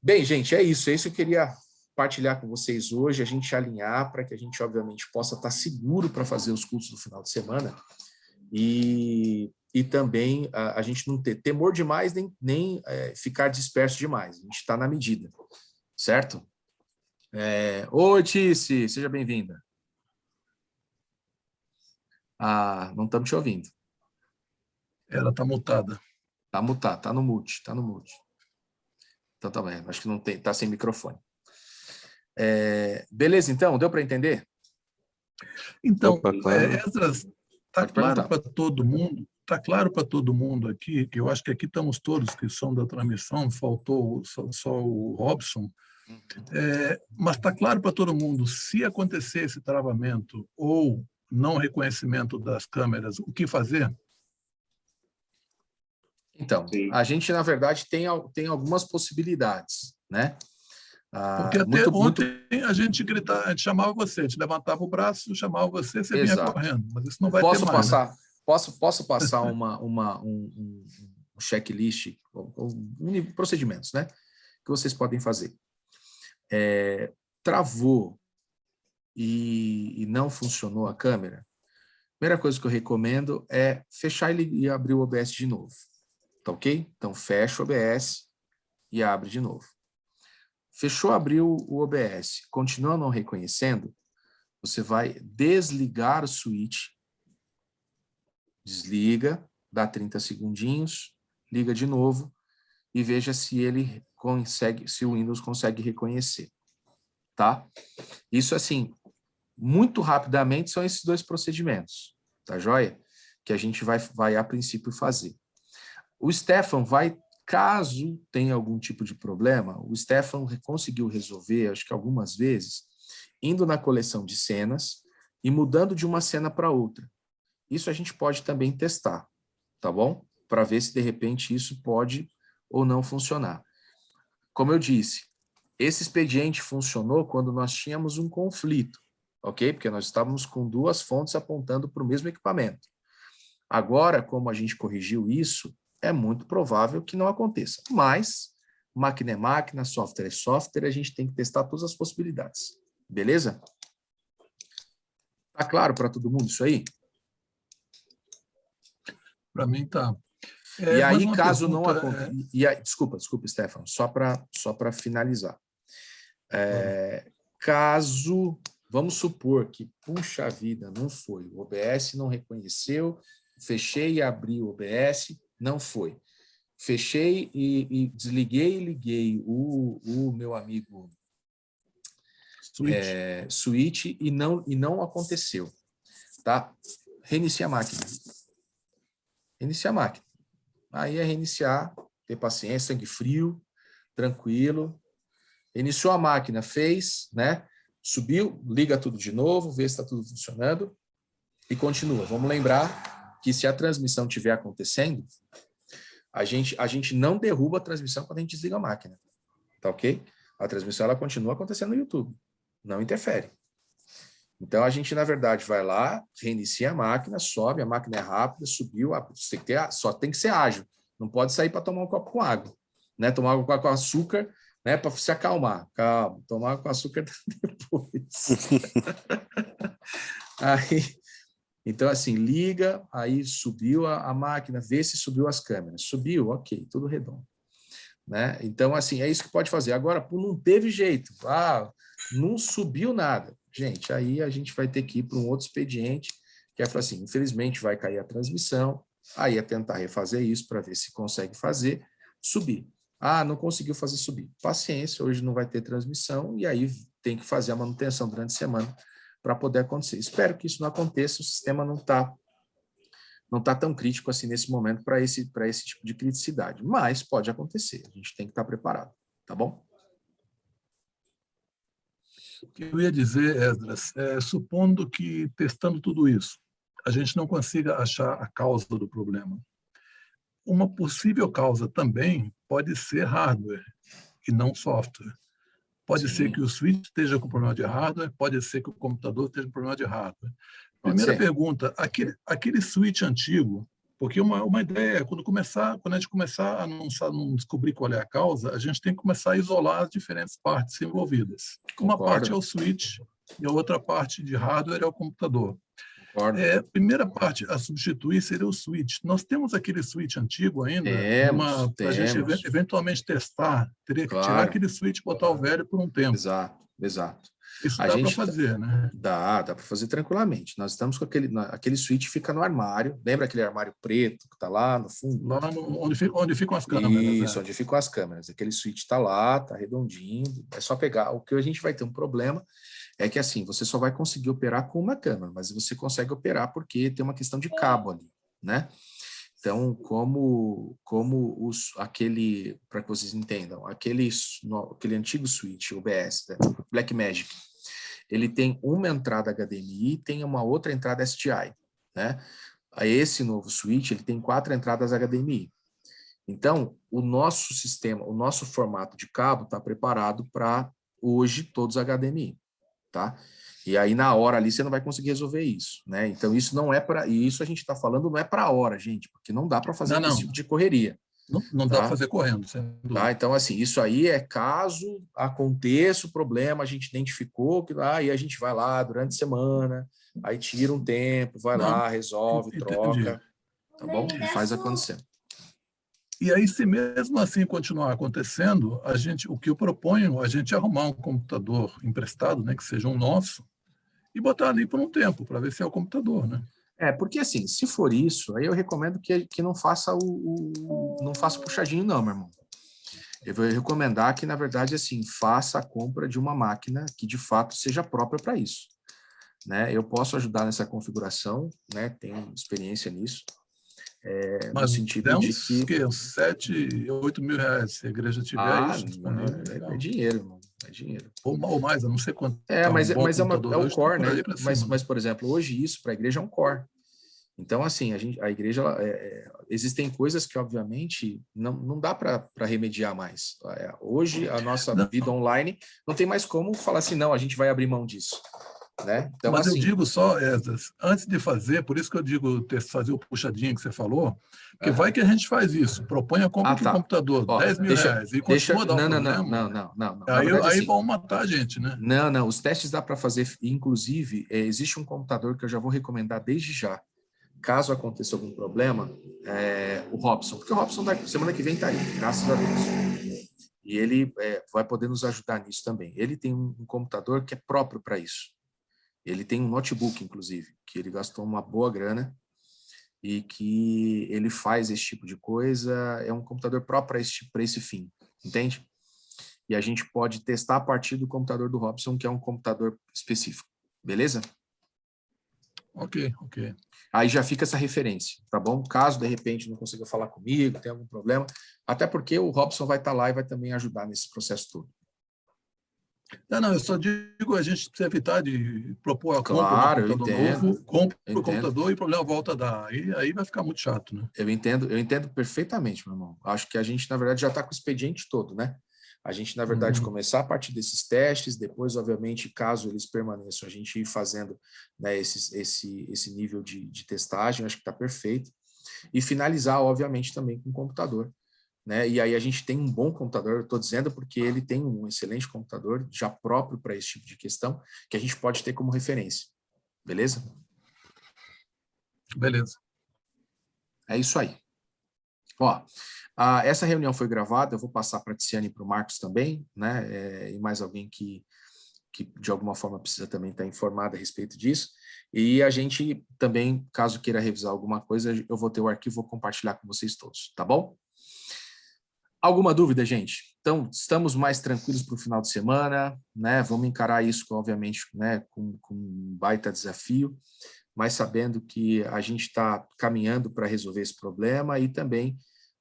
Bem, gente, é isso que eu queria partilhar com vocês hoje, a gente alinhar para que a gente, obviamente, possa estar seguro para fazer os cultos do final de semana e também a gente não ter temor demais, nem ficar disperso demais. A gente está na medida, certo? Oi, Tice, seja bem-vinda. Não estamos te ouvindo. Ela está mutada. Está mutado, está no mute, Então tá bem, acho que não tem, está sem microfone. Beleza, então, deu para entender? Então, Opa, claro. Esdras, está claro para todo mundo, aqui, que eu acho que aqui estamos todos que são da transmissão, faltou só o Robson, mas está claro para todo mundo, se acontecer esse travamento ou não reconhecimento das câmeras, o que fazer? Então, a gente, na verdade, tem algumas possibilidades, né? Porque até ontem a gente gritava, a gente chamava você, a gente levantava o braço, chamava você, você vinha correndo, mas isso não vai ter mais. Posso passar um checklist, procedimentos, né? Que vocês podem fazer. Travou e não funcionou a câmera, a primeira coisa que eu recomendo é fechar e abrir o OBS de novo. Tá ok? Então, fecha o OBS e abre de novo. Fechou, abriu o OBS, continua não reconhecendo, você vai desligar o switch, desliga, dá 30 segundinhos, liga de novo e veja se ele consegue, se o Windows consegue reconhecer, tá? Isso, assim, muito rapidamente são esses dois procedimentos, tá joia? Que a gente vai a princípio fazer. O Stefan vai, caso tenha algum tipo de problema, o Stefan conseguiu resolver, acho que algumas vezes, indo na coleção de cenas e mudando de uma cena para outra. Isso a gente pode também testar, tá bom? Para ver se de repente isso pode ou não funcionar. Como eu disse, esse expediente funcionou quando nós tínhamos um conflito, ok? Porque nós estávamos com duas fontes apontando para o mesmo equipamento. Agora, como a gente corrigiu isso, é muito provável que não aconteça. Mas, máquina é máquina, software é software, a gente tem que testar todas as possibilidades. Beleza? Tá claro para todo mundo isso aí? Para mim tá. E aí, caso não aconteça... Desculpa, Stefan, só para finalizar. Caso, vamos supor que, puxa vida, não foi, o OBS não reconheceu, fechei e abri o OBS, não foi. Fechei e desliguei e liguei o meu amigo switch e não aconteceu. Tá? Reinicia a máquina. Reinicia a máquina. Aí é reiniciar, ter paciência, sangue frio, tranquilo. Iniciou a máquina, fez, né? Subiu, liga tudo de novo, vê se está tudo funcionando e continua. Vamos lembrar que se a transmissão estiver acontecendo, a gente não derruba a transmissão quando a gente desliga a máquina, tá ok? A transmissão ela continua acontecendo no YouTube, não interfere. Então a gente, na verdade, vai lá, reinicia a máquina, sobe, a máquina é rápida, subiu, só tem que ser ágil, não pode sair para tomar um copo com água, né? Tomar água com açúcar, né? Para se acalmar, calma, tomar água com açúcar depois. Aí, então, assim, liga, aí subiu a máquina, vê se subiu as câmeras. Subiu, ok, tudo redondo. Né? Então, assim, é isso que pode fazer. Agora, não teve jeito, não subiu nada. gente, aí a gente vai ter que ir para um outro expediente, que é falar assim, infelizmente vai cair a transmissão, aí é tentar refazer isso para ver se consegue fazer, subir. Ah, não conseguiu fazer subir. Paciência, hoje não vai ter transmissão, e aí tem que fazer a manutenção durante a semana para poder acontecer. Espero que isso não aconteça, o sistema não tá tão crítico assim nesse momento para esse tipo de criticidade, mas pode acontecer, a gente tem que estar preparado, tá bom? O que eu ia dizer, Esdras, supondo que, testando tudo isso, a gente não consiga achar a causa do problema. Uma possível causa também pode ser hardware e não software. Pode ser Sim, que o switch esteja com problema de hardware, pode ser que o computador esteja com problema de hardware. pode Primeira ser. pergunta, aquele switch antigo, porque uma ideia é, quando a gente começar a não descobrir qual é a causa, a gente tem que começar a isolar as diferentes partes envolvidas. Uma parte é Concordo, o switch e a outra parte de hardware é o computador. concordo. Primeira parte a substituir seria o switch. Nós temos aquele switch antigo ainda, para a gente Temos, eventualmente testar, teria que tirar claro, aquele switch e botar o velho por um tempo. exato, exato. Isso A dá para gente fazer, né? dá para fazer tranquilamente. Nós estamos com aquele switch fica no armário, lembra aquele armário preto que está lá no fundo? Lá onde ficam as câmeras. Isso, onde ficam as câmeras. Aquele switch está lá, está redondinho, é só pegar. O que a gente vai ter um problema é que assim, você só vai conseguir operar com uma câmera, mas você consegue operar porque tem uma questão de cabo ali, né? Então, para que vocês entendam, aquele antigo switch UBS, né, Blackmagic, ele tem uma entrada HDMI e tem uma outra entrada STI, né? Esse novo switch, ele tem 4 entradas HDMI. Então, o nosso sistema, o nosso formato de cabo está preparado para hoje todos HDMI, tá? E aí na hora ali você não vai conseguir resolver isso, né? Então isso não é para, e isso a gente está falando não é para a hora, gente, porque não dá para fazer Não, com esse não. tipo de correria, Não dá para tá? fazer correndo, sem Tá? dúvida. Então assim, isso aí é caso aconteça o problema, a gente identificou que aí a gente vai lá durante a semana, aí tira um tempo, vai Não, lá, resolve, entendi. troca, tá bom? E faz acontecer. E aí, se mesmo assim continuar acontecendo, o que eu proponho, a gente arrumar um computador emprestado, né, que seja um nosso, e botar ali por um tempo, para ver se é o computador, né? Porque assim, se for isso, aí eu recomendo que não faça não faça puxadinho não, meu irmão. Eu vou recomendar que, na verdade, assim, faça a compra de uma máquina que, de fato, seja própria para isso, né? Eu posso ajudar nessa configuração, né? Tenho experiência nisso, no Mas sentido é de uns, que, que, uns 7, 8 mil reais, se a igreja tiver isso não, disponível, é legal. dinheiro, irmão, é dinheiro. Ou mais, eu não sei quanto está um Mas, bom é computador o hoje, está core, por né? aí para cima, né? Mas, por exemplo, hoje isso para a igreja é um core. Então, assim, a igreja, existem coisas que, obviamente, não dá para remediar mais. Hoje, a nossa Não, vida online não tem mais como falar assim, não, a gente vai abrir mão disso, né? Então, mas eu assim, digo só, Esdras, antes de fazer, por isso que eu digo fazer o puxadinho que você falou, porque vai aham. que a gente faz isso, propõe a compra de um Tá. computador, Ó, 10 mil reais, e deixa, continua a dar o não, não, não, problema, não, não, não, não. Na verdade, aí assim, vão matar a gente, né? não, os testes dá para fazer, inclusive, existe um computador que eu já vou recomendar desde já, caso aconteça algum problema, o Robson, porque o Robson semana que vem está aí, graças a Deus. E ele vai poder nos ajudar nisso também. Ele tem um computador que é próprio para isso. Ele tem um notebook, inclusive, que ele gastou uma boa grana e que ele faz esse tipo de coisa. É um computador próprio para esse fim, entende? E a gente pode testar a partir do computador do Robson, que é um computador específico. Beleza? Ok, ok. Aí já fica essa referência, tá bom? Caso, de repente, não consiga falar comigo, tem algum problema, até porque o Robson vai estar lá e vai também ajudar nesse processo todo. Não, eu só digo, a gente precisa evitar de propor a compra de um Claro, computador novo, compra eu o entendo, computador e o problema volta a dar. Aí vai ficar muito chato, né? eu entendo perfeitamente, meu irmão. Acho que a gente, na verdade, já está com o expediente todo, né? A gente, na verdade, Uhum. começar a partir desses testes, depois, obviamente, caso eles permaneçam, a gente ir fazendo, né, esse nível de testagem, acho que está perfeito. E finalizar, obviamente, também com o computador, né? E aí a gente tem um bom computador, estou dizendo porque ele tem um excelente computador já próprio para esse tipo de questão, que a gente pode ter como referência. Beleza? Beleza. É isso aí. Ó, essa reunião foi gravada, eu vou passar para a Tiziane e para o Marcos também, né? E mais alguém que de alguma forma precisa também estar informada a respeito disso. E a gente também, caso queira revisar alguma coisa, eu vou ter o arquivo, vou compartilhar com vocês todos, tá bom? Alguma dúvida, gente? Então, estamos mais tranquilos para o final de semana, né? Vamos encarar isso, obviamente, né, com um baita desafio, mas sabendo que a gente está caminhando para resolver esse problema e também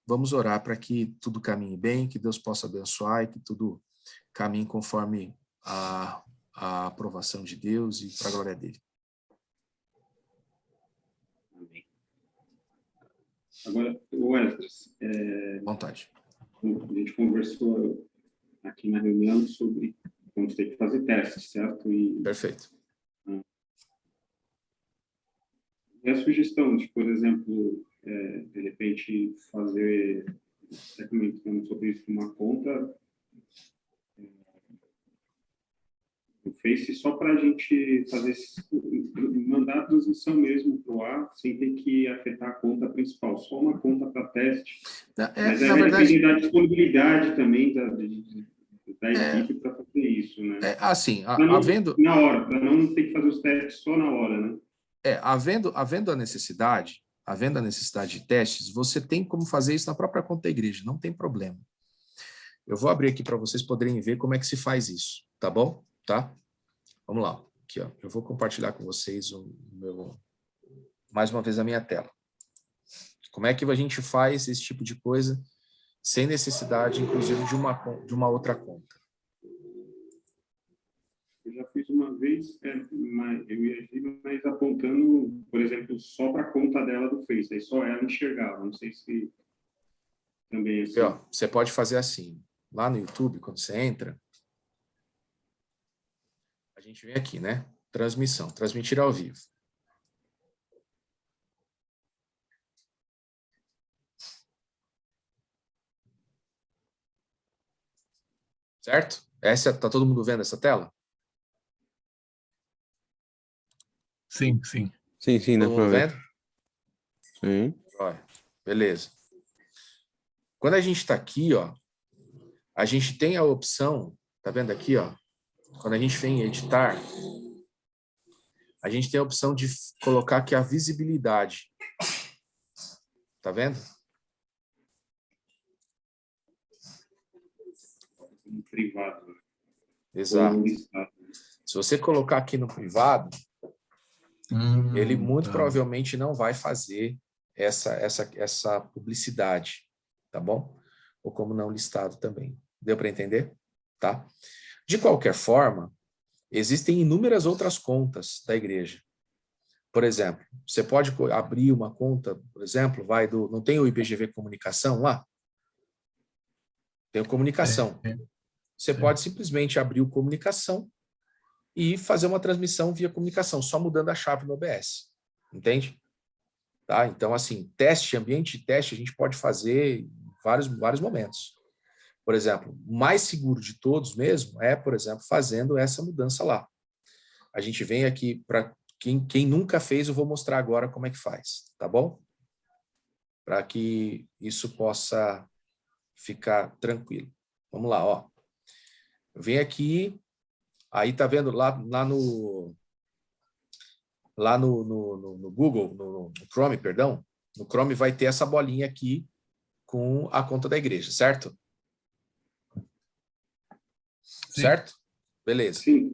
vamos orar para que tudo caminhe bem, que Deus possa abençoar e que tudo caminhe conforme a aprovação de Deus e para a glória dele. Amém. Agora, Wesley, Vontade. a gente conversou aqui na reunião sobre vamos ter que fazer testes, certo? Perfeito. E a sugestão de, por exemplo, de repente fazer, até comentando sobre isso, uma conta no Face só para a gente fazer, mandar a transmissão mesmo para o ar, sem ter que afetar a conta principal, só uma conta para teste. Mas na vai verdade, depender da disponibilidade também da equipe para fazer isso, né? Assim, havendo... Na hora, para não ter que fazer os testes só na hora, né? Havendo a necessidade de testes, você tem como fazer isso na própria conta da igreja, não tem problema. Eu vou abrir aqui para vocês poderem ver como é que se faz isso, tá bom? Tá? Vamos lá. Aqui, ó. Eu vou compartilhar com vocês mais uma vez a minha tela. Como é que a gente faz esse tipo de coisa sem necessidade, inclusive, de uma outra conta? Eu já fiz uma vez, mas apontando, por exemplo, só para a conta dela do Face, aí só ela enxergava. Não sei se também é assim. E, ó, você pode fazer assim. Lá no YouTube, quando você entra, a gente vem aqui, né? Transmissão, transmitir ao vivo. Certo? Tá todo mundo vendo essa tela? Sim, sim. Sim, dá Todo para mundo ver. vendo? Sim. Olha, beleza. Quando a gente está aqui, ó, a gente tem a opção, tá vendo aqui, ó? Quando a gente vem em editar, a gente tem a opção de colocar aqui a visibilidade. Tá vendo? Privado. Exato. Se você colocar aqui no privado, ele muito provavelmente não vai fazer essa publicidade, tá bom? Ou como não listado também. Deu para entender? Tá? De qualquer forma, existem inúmeras outras contas da igreja. Por exemplo, você pode abrir uma conta, por exemplo, não tem o IBGV Comunicação lá? Tem o Comunicação. Você pode simplesmente abrir o Comunicação e fazer uma transmissão via comunicação, só mudando a chave no OBS. Entende? Tá? Então, assim, ambiente de teste, a gente pode fazer em vários momentos. Por exemplo, o mais seguro de todos mesmo é, por exemplo, fazendo essa mudança lá. A gente vem aqui, para quem nunca fez, eu vou mostrar agora como é que faz, tá bom? Para que isso possa ficar tranquilo. Vamos lá, ó. Eu venho aqui, aí tá vendo lá no Google, no Chrome, perdão, no Chrome vai ter essa bolinha aqui com a conta da igreja, certo? Sim. Certo? Beleza. Sim.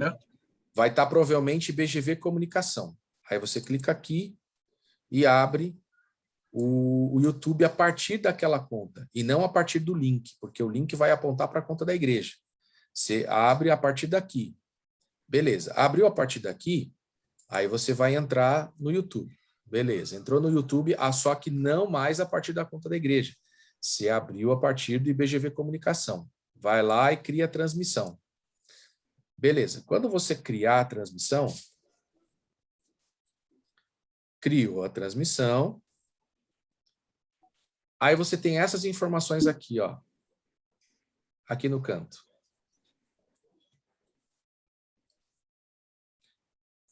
Vai estar provavelmente BGV Comunicação. Aí você clica aqui e abre o YouTube a partir daquela conta e não a partir do link, porque o link vai apontar para a conta da igreja. Você abre a partir daqui. Beleza. Abriu a partir daqui, aí você vai entrar no YouTube. Beleza. Entrou no YouTube, só que não mais a partir da conta da igreja. Você abriu a partir do IBGV Comunicação. Vai lá e cria a transmissão. Beleza. Quando você criar a transmissão, criou a transmissão, aí você tem essas informações aqui, ó, aqui no canto.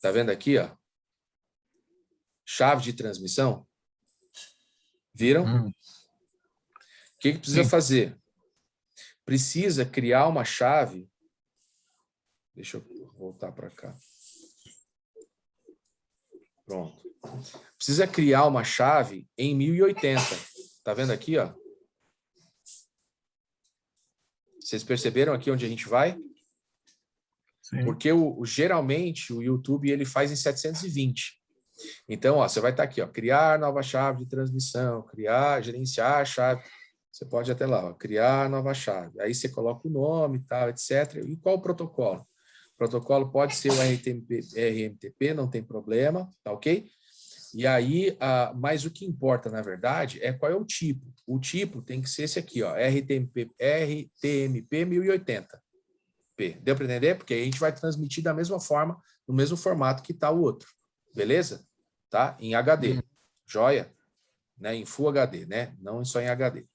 Tá vendo aqui, ó? Chave de transmissão. Viram? O que precisa fazer? Precisa criar uma chave Deixa eu voltar para cá. Pronto. Precisa criar uma chave em 1080. Tá vendo aqui, ó? Vocês perceberam aqui onde a gente vai? Sim. Porque geralmente o YouTube ele faz em 720. Então, ó, você vai estar aqui, ó, criar nova chave de transmissão, gerenciar a chave. Você pode até lá, ó, criar nova chave. Aí você coloca o nome, tal, etc. E qual o protocolo? O protocolo pode ser o RMTP, não tem problema, tá ok? E aí, mas o que importa, na verdade, é qual é o tipo. O tipo tem que ser esse aqui, ó, RTMP 1080. Deu para entender? Porque aí a gente vai transmitir da mesma forma, no mesmo formato que está o outro. Beleza? Tá? Em HD. Joia? Né? Em Full HD, né? Não só em HD.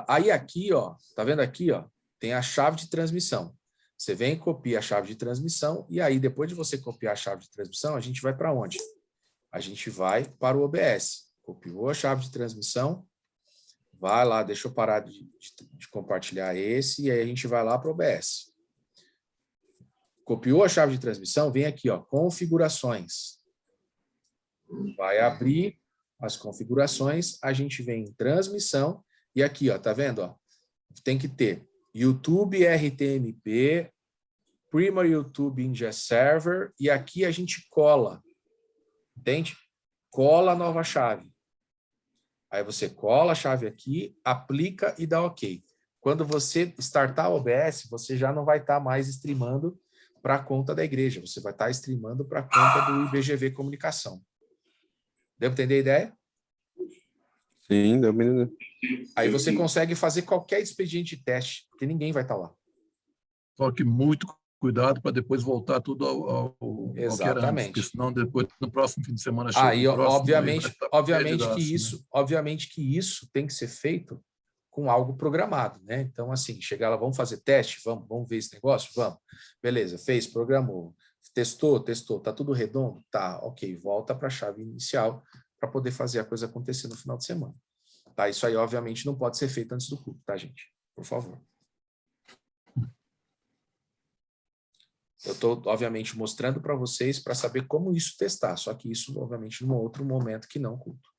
Aí aqui, ó, tá vendo aqui, ó? Tem a chave de transmissão. Você vem e copia a chave de transmissão e aí, depois de você copiar a chave de transmissão, a gente vai para onde? A gente vai para o OBS. Copiou a chave de transmissão, vai lá, deixa eu parar de compartilhar esse, e aí a gente vai lá para o OBS. Copiou a chave de transmissão, vem aqui, ó, configurações. Vai abrir as configurações, a gente vem em transmissão, e aqui, ó, tá vendo? Ó, tem que ter YouTube RTMP, Primary YouTube Ingest Server, e aqui a gente cola, entende? Cola a nova chave. Aí você cola a chave aqui, aplica e dá OK. Quando você startar o OBS, você já não vai estar mais streamando para a conta da igreja, você vai estar streamando para a conta do IBGV Comunicação. Deu para entender a ideia? Sim, deu para entender. Aí você consegue fazer qualquer expediente de teste, porque ninguém vai estar lá. Só que muito cuidado para depois voltar tudo ao que era antes, Exatamente. porque senão depois, no próximo fim de semana, chega Aí, o próximo, obviamente que isso tem que ser feito com algo programado, né? Então, assim, chegar lá, vamos fazer teste, vamos ver esse negócio? Vamos. Beleza, fez, programou, testou, tá tudo redondo? Tá, ok, volta para a chave inicial para poder fazer a coisa acontecer no final de semana. Tá? Isso aí, obviamente, não pode ser feito antes do culto, tá, gente? Por favor. Eu estou, obviamente, mostrando para vocês para saber como isso testar, só que isso, obviamente, num outro momento que não culto.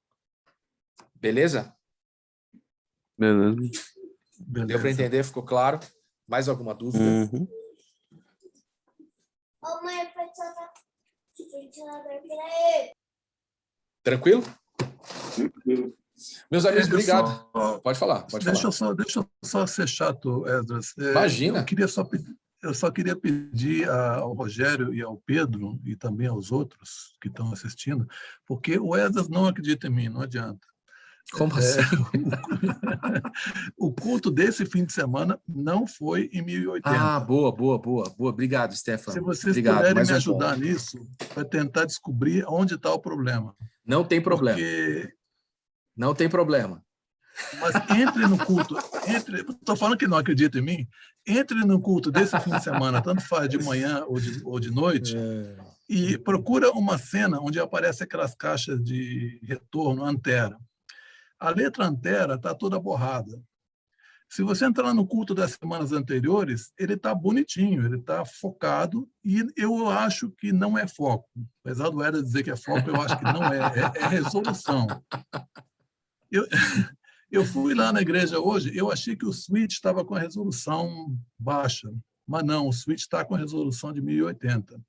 Beleza? Beleza. Deu para entender? Ficou claro? Mais alguma dúvida? Uhum. Tranquilo? Meus amigos, obrigado. Pode falar. Deixa eu só ser chato, Esdras. Imagina. Eu só queria pedir ao Rogério e ao Pedro, e também aos outros que estão assistindo, porque o Esdras não acredita em mim, não adianta. Como assim? O culto desse fim de semana não foi em 1080. Ah, boa. Obrigado, Stefano. Se vocês puderem me ajudar nisso, para tentar descobrir onde está o problema. Não tem problema. Não tem problema. Mas entre no culto, estou falando que não acredita em mim, entre no culto desse fim de semana, tanto faz de manhã ou de noite, e procura uma cena onde aparece aquelas caixas de retorno, Antera. A letra Antera está toda borrada. Se você entrar no culto das semanas anteriores, ele está bonitinho, ele está focado, e eu acho que não é foco. Apesar do Éder dizer que é foco, eu acho que não é resolução. Eu fui lá na igreja hoje, eu achei que o switch estava com a resolução baixa, mas não, o switch está com a resolução de 1080.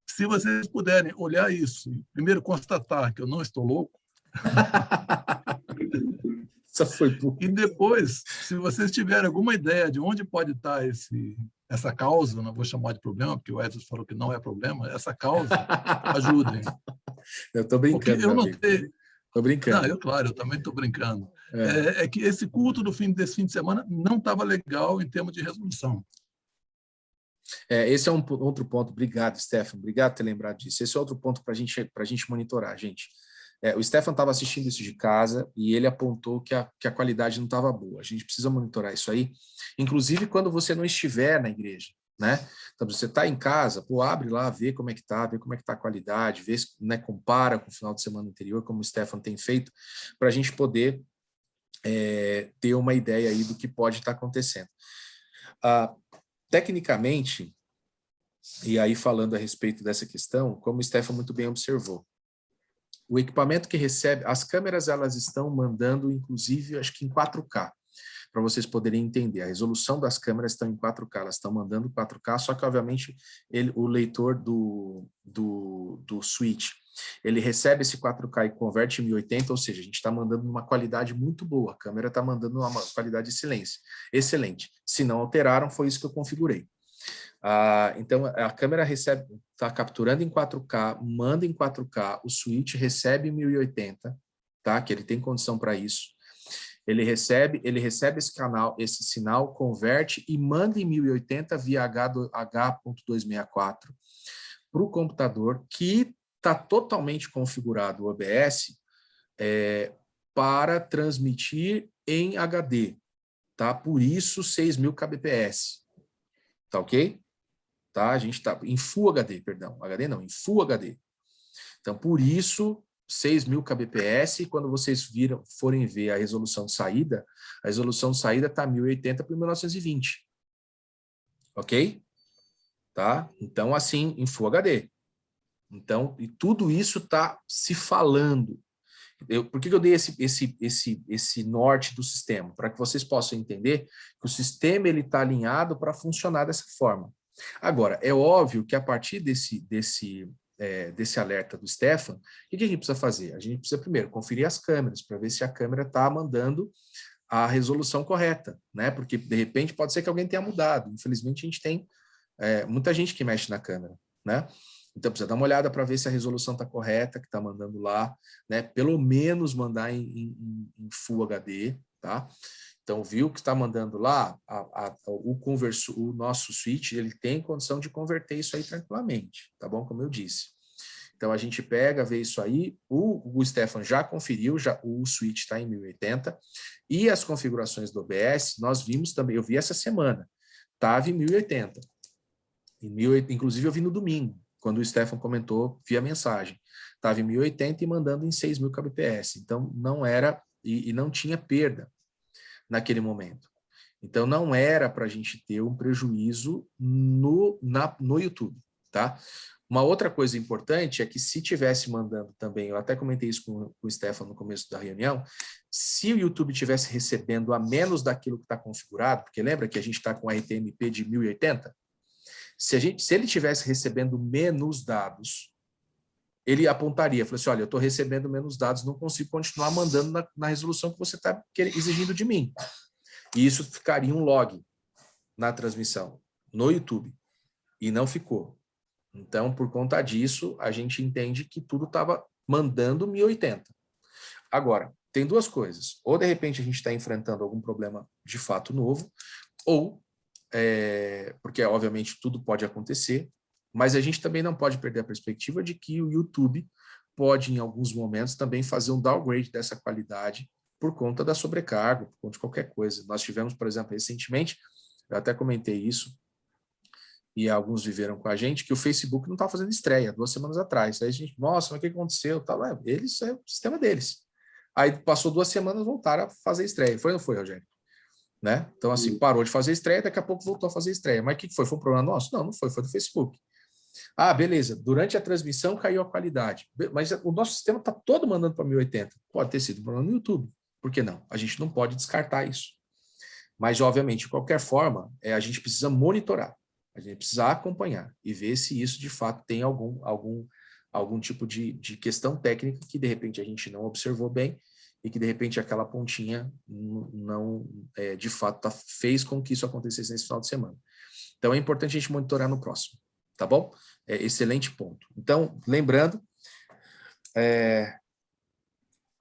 Se vocês puderem olhar isso, primeiro constatar que eu não estou louco, e depois, se vocês tiverem alguma ideia de onde pode estar essa causa, não vou chamar de problema, porque o Edson falou que não é problema, essa causa, ajudem. Eu estou brincando. Porque eu notei. Estou brincando. Eu também estou brincando. É que esse culto desse fim de semana não estava legal em termos de resolução. Esse é um outro ponto. Obrigado, Stefano. Obrigado por ter lembrado disso. Esse é outro ponto para a gente monitorar, gente. O Stefano estava assistindo isso de casa e ele apontou que a qualidade não estava boa. A gente precisa monitorar isso aí, inclusive quando você não estiver na igreja, né? Então, você está em casa, abre lá, vê como é que está, a qualidade, vê, né, compara com o final de semana anterior, como o Stefano tem feito, para a gente poder ter uma ideia aí do que pode estar acontecendo. Tecnicamente, e aí falando a respeito dessa questão, como o Stefan muito bem observou, o equipamento que recebe, as câmeras elas estão mandando, inclusive, acho que em 4K, para vocês poderem entender. A resolução das câmeras estão em 4K, elas estão mandando 4K, só que, obviamente, o leitor do switch, ele recebe esse 4K e converte em 1080, ou seja, a gente está mandando uma qualidade muito boa, a câmera está mandando uma qualidade excelente. Se não alteraram, foi isso que eu configurei. Então, a câmera está capturando em 4K, manda em 4K, o switch recebe 1080, tá? Que ele tem condição para isso. Ele recebe esse sinal, converte e manda em 1080 via H.264 para o computador, que está totalmente configurado o OBS para transmitir em HD, tá? Por isso 6.000 kbps, tá ok? Tá? A gente está em Full HD, perdão, HD não, em Full HD. Então, por isso, 6.000 kbps, e quando vocês forem ver a resolução de saída está 1080 por 1920. Ok? Tá? Então, assim, em Full HD. Então, e tudo isso está se falando. Por que eu dei esse norte do sistema? Para que vocês possam entender que o sistema está alinhado para funcionar dessa forma. Agora, é óbvio que a partir desse alerta do Stefan, o que a gente precisa fazer? A gente precisa primeiro conferir as câmeras, para ver se a câmera está mandando a resolução correta, né? Porque, de repente, pode ser que alguém tenha mudado. Infelizmente, a gente tem muita gente que mexe na câmera, né? Então, precisa dar uma olhada para ver se a resolução está correta, que está mandando lá, né? Pelo menos mandar em Full HD, tá? Então, viu que está mandando lá, o nosso switch, ele tem condição de converter isso aí tranquilamente, tá bom? Como eu disse. Então, a gente pega, vê isso aí, o Stefan já conferiu, o switch está em 1080, e as configurações do OBS, nós vimos também, eu vi essa semana, estava em 1080. Inclusive, eu vi no domingo, quando o Stefan comentou via mensagem. Estava em 1080 e mandando em 6.000 kbps. Então, não era, e não tinha perda naquele momento. Então, não era para a gente ter um prejuízo no YouTube, tá? Uma outra coisa importante é que se tivesse mandando também, eu até comentei isso com o Stefan no começo da reunião, se o YouTube tivesse recebendo a menos daquilo que está configurado, porque lembra que a gente está com RTMP de 1080? Se ele tivesse recebendo menos dados, ele apontaria, falou assim, olha, eu estou recebendo menos dados, não consigo continuar mandando na resolução que você está exigindo de mim. E isso ficaria um log na transmissão, no YouTube, e não ficou. Então, por conta disso, a gente entende que tudo estava mandando 1080. Agora, tem duas coisas. Ou, de repente, a gente está enfrentando algum problema de fato novo, ou, porque, obviamente, tudo pode acontecer, mas a gente também não pode perder a perspectiva de que o YouTube pode, em alguns momentos, também fazer um downgrade dessa qualidade por conta da sobrecarga, por conta de qualquer coisa. Nós tivemos, por exemplo, recentemente, eu até comentei isso, e alguns viveram com a gente, que o Facebook não estava fazendo estreia 2 semanas atrás. Aí a gente, nossa, mas o que aconteceu? Eles, é o sistema deles. Aí passou 2 semanas, voltaram a fazer estreia. Foi ou não foi, Rogério? Né? Então, assim, parou de fazer estreia, daqui a pouco voltou a fazer estreia. Mas o que foi? Foi um problema nosso? Não, não foi do Facebook. Ah, beleza, durante a transmissão caiu a qualidade. Mas o nosso sistema está todo mandando para 1080. Pode ter sido um problema no YouTube. Por que não? A gente não pode descartar isso. Mas, obviamente, de qualquer forma, a gente precisa monitorar. A gente precisa acompanhar e ver se isso, de fato, tem algum tipo de questão técnica que, de repente, a gente não observou bem e que, de repente, aquela pontinha não de fato, fez com que isso acontecesse nesse final de semana. Então, é importante a gente monitorar no próximo, tá bom? Excelente ponto. Então, lembrando,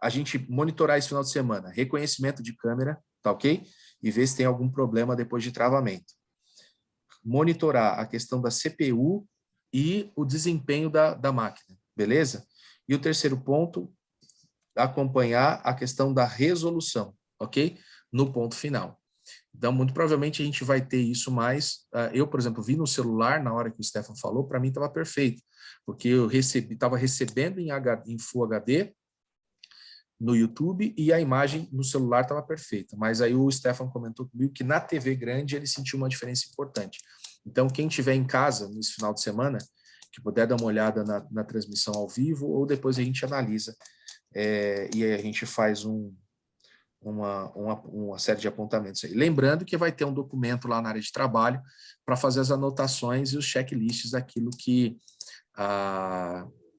a gente monitorar esse final de semana, reconhecimento de câmera, tá ok? E ver se tem algum problema depois de travamento. Monitorar a questão da CPU e o desempenho da máquina, beleza? E o terceiro ponto, acompanhar a questão da resolução, ok? No ponto final. Então, muito provavelmente a gente vai ter isso mais. Eu, por exemplo, vi no celular, na hora que o Stefan falou, para mim estava perfeito, porque eu estava recebendo em Full HD, no YouTube e a imagem no celular estava perfeita. Mas aí o Stefan comentou comigo que na TV grande ele sentiu uma diferença importante. Então, quem estiver em casa nesse final de semana, que puder dar uma olhada na transmissão ao vivo, ou depois a gente analisa e aí a gente faz uma série de apontamentos aí. Lembrando que vai ter um documento lá na área de trabalho para fazer as anotações e os checklists daquilo que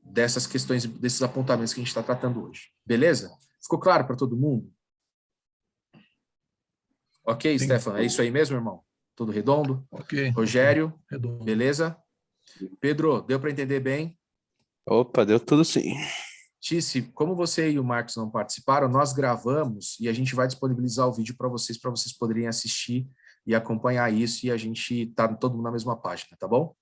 dessas questões, desses apontamentos que a gente está tratando hoje. Beleza? Ficou claro para todo mundo? Ok, Sim. Stefan, é isso aí mesmo, irmão? Tudo redondo? Ok. Rogério, ok. Redondo. beleza? Pedro, deu para entender bem? Opa, deu tudo sim. Tice, como você e o Marcos não participaram, nós gravamos e a gente vai disponibilizar o vídeo para vocês poderem assistir e acompanhar isso, e a gente tá todo mundo na mesma página, tá bom?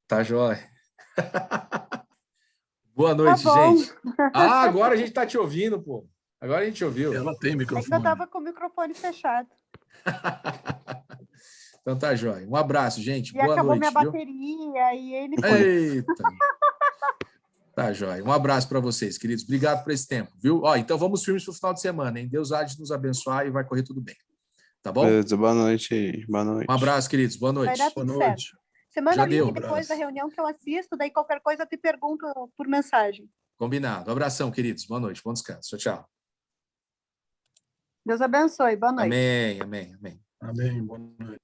Tá jóia. Boa noite, gente. Agora a gente tá te ouvindo, pô. Agora a gente ouviu. Ela tem É que eu microfone. estava com o microfone fechado. Então tá jóia. Um abraço, gente. E Boa acabou noite, minha viu? bateria e ele foi. Eita. Tá jóia. Um abraço para vocês, queridos. Obrigado por esse tempo, viu? Então vamos firmes pro final de semana, hein? Deus há de nos abençoar e vai correr tudo bem. Tá bom? Beleza, boa noite. Boa noite. Um abraço, queridos. Boa Vai noite. dar Boa tudo noite. certo. Semana Já ali, deu, depois da abraço. reunião que eu assisto, daí qualquer coisa eu te pergunto por mensagem. Combinado. Um abração, queridos. Boa noite. Bom descanso. Tchau, tchau. Deus abençoe. Boa noite. Amém, amém, amém. Amém. Boa noite.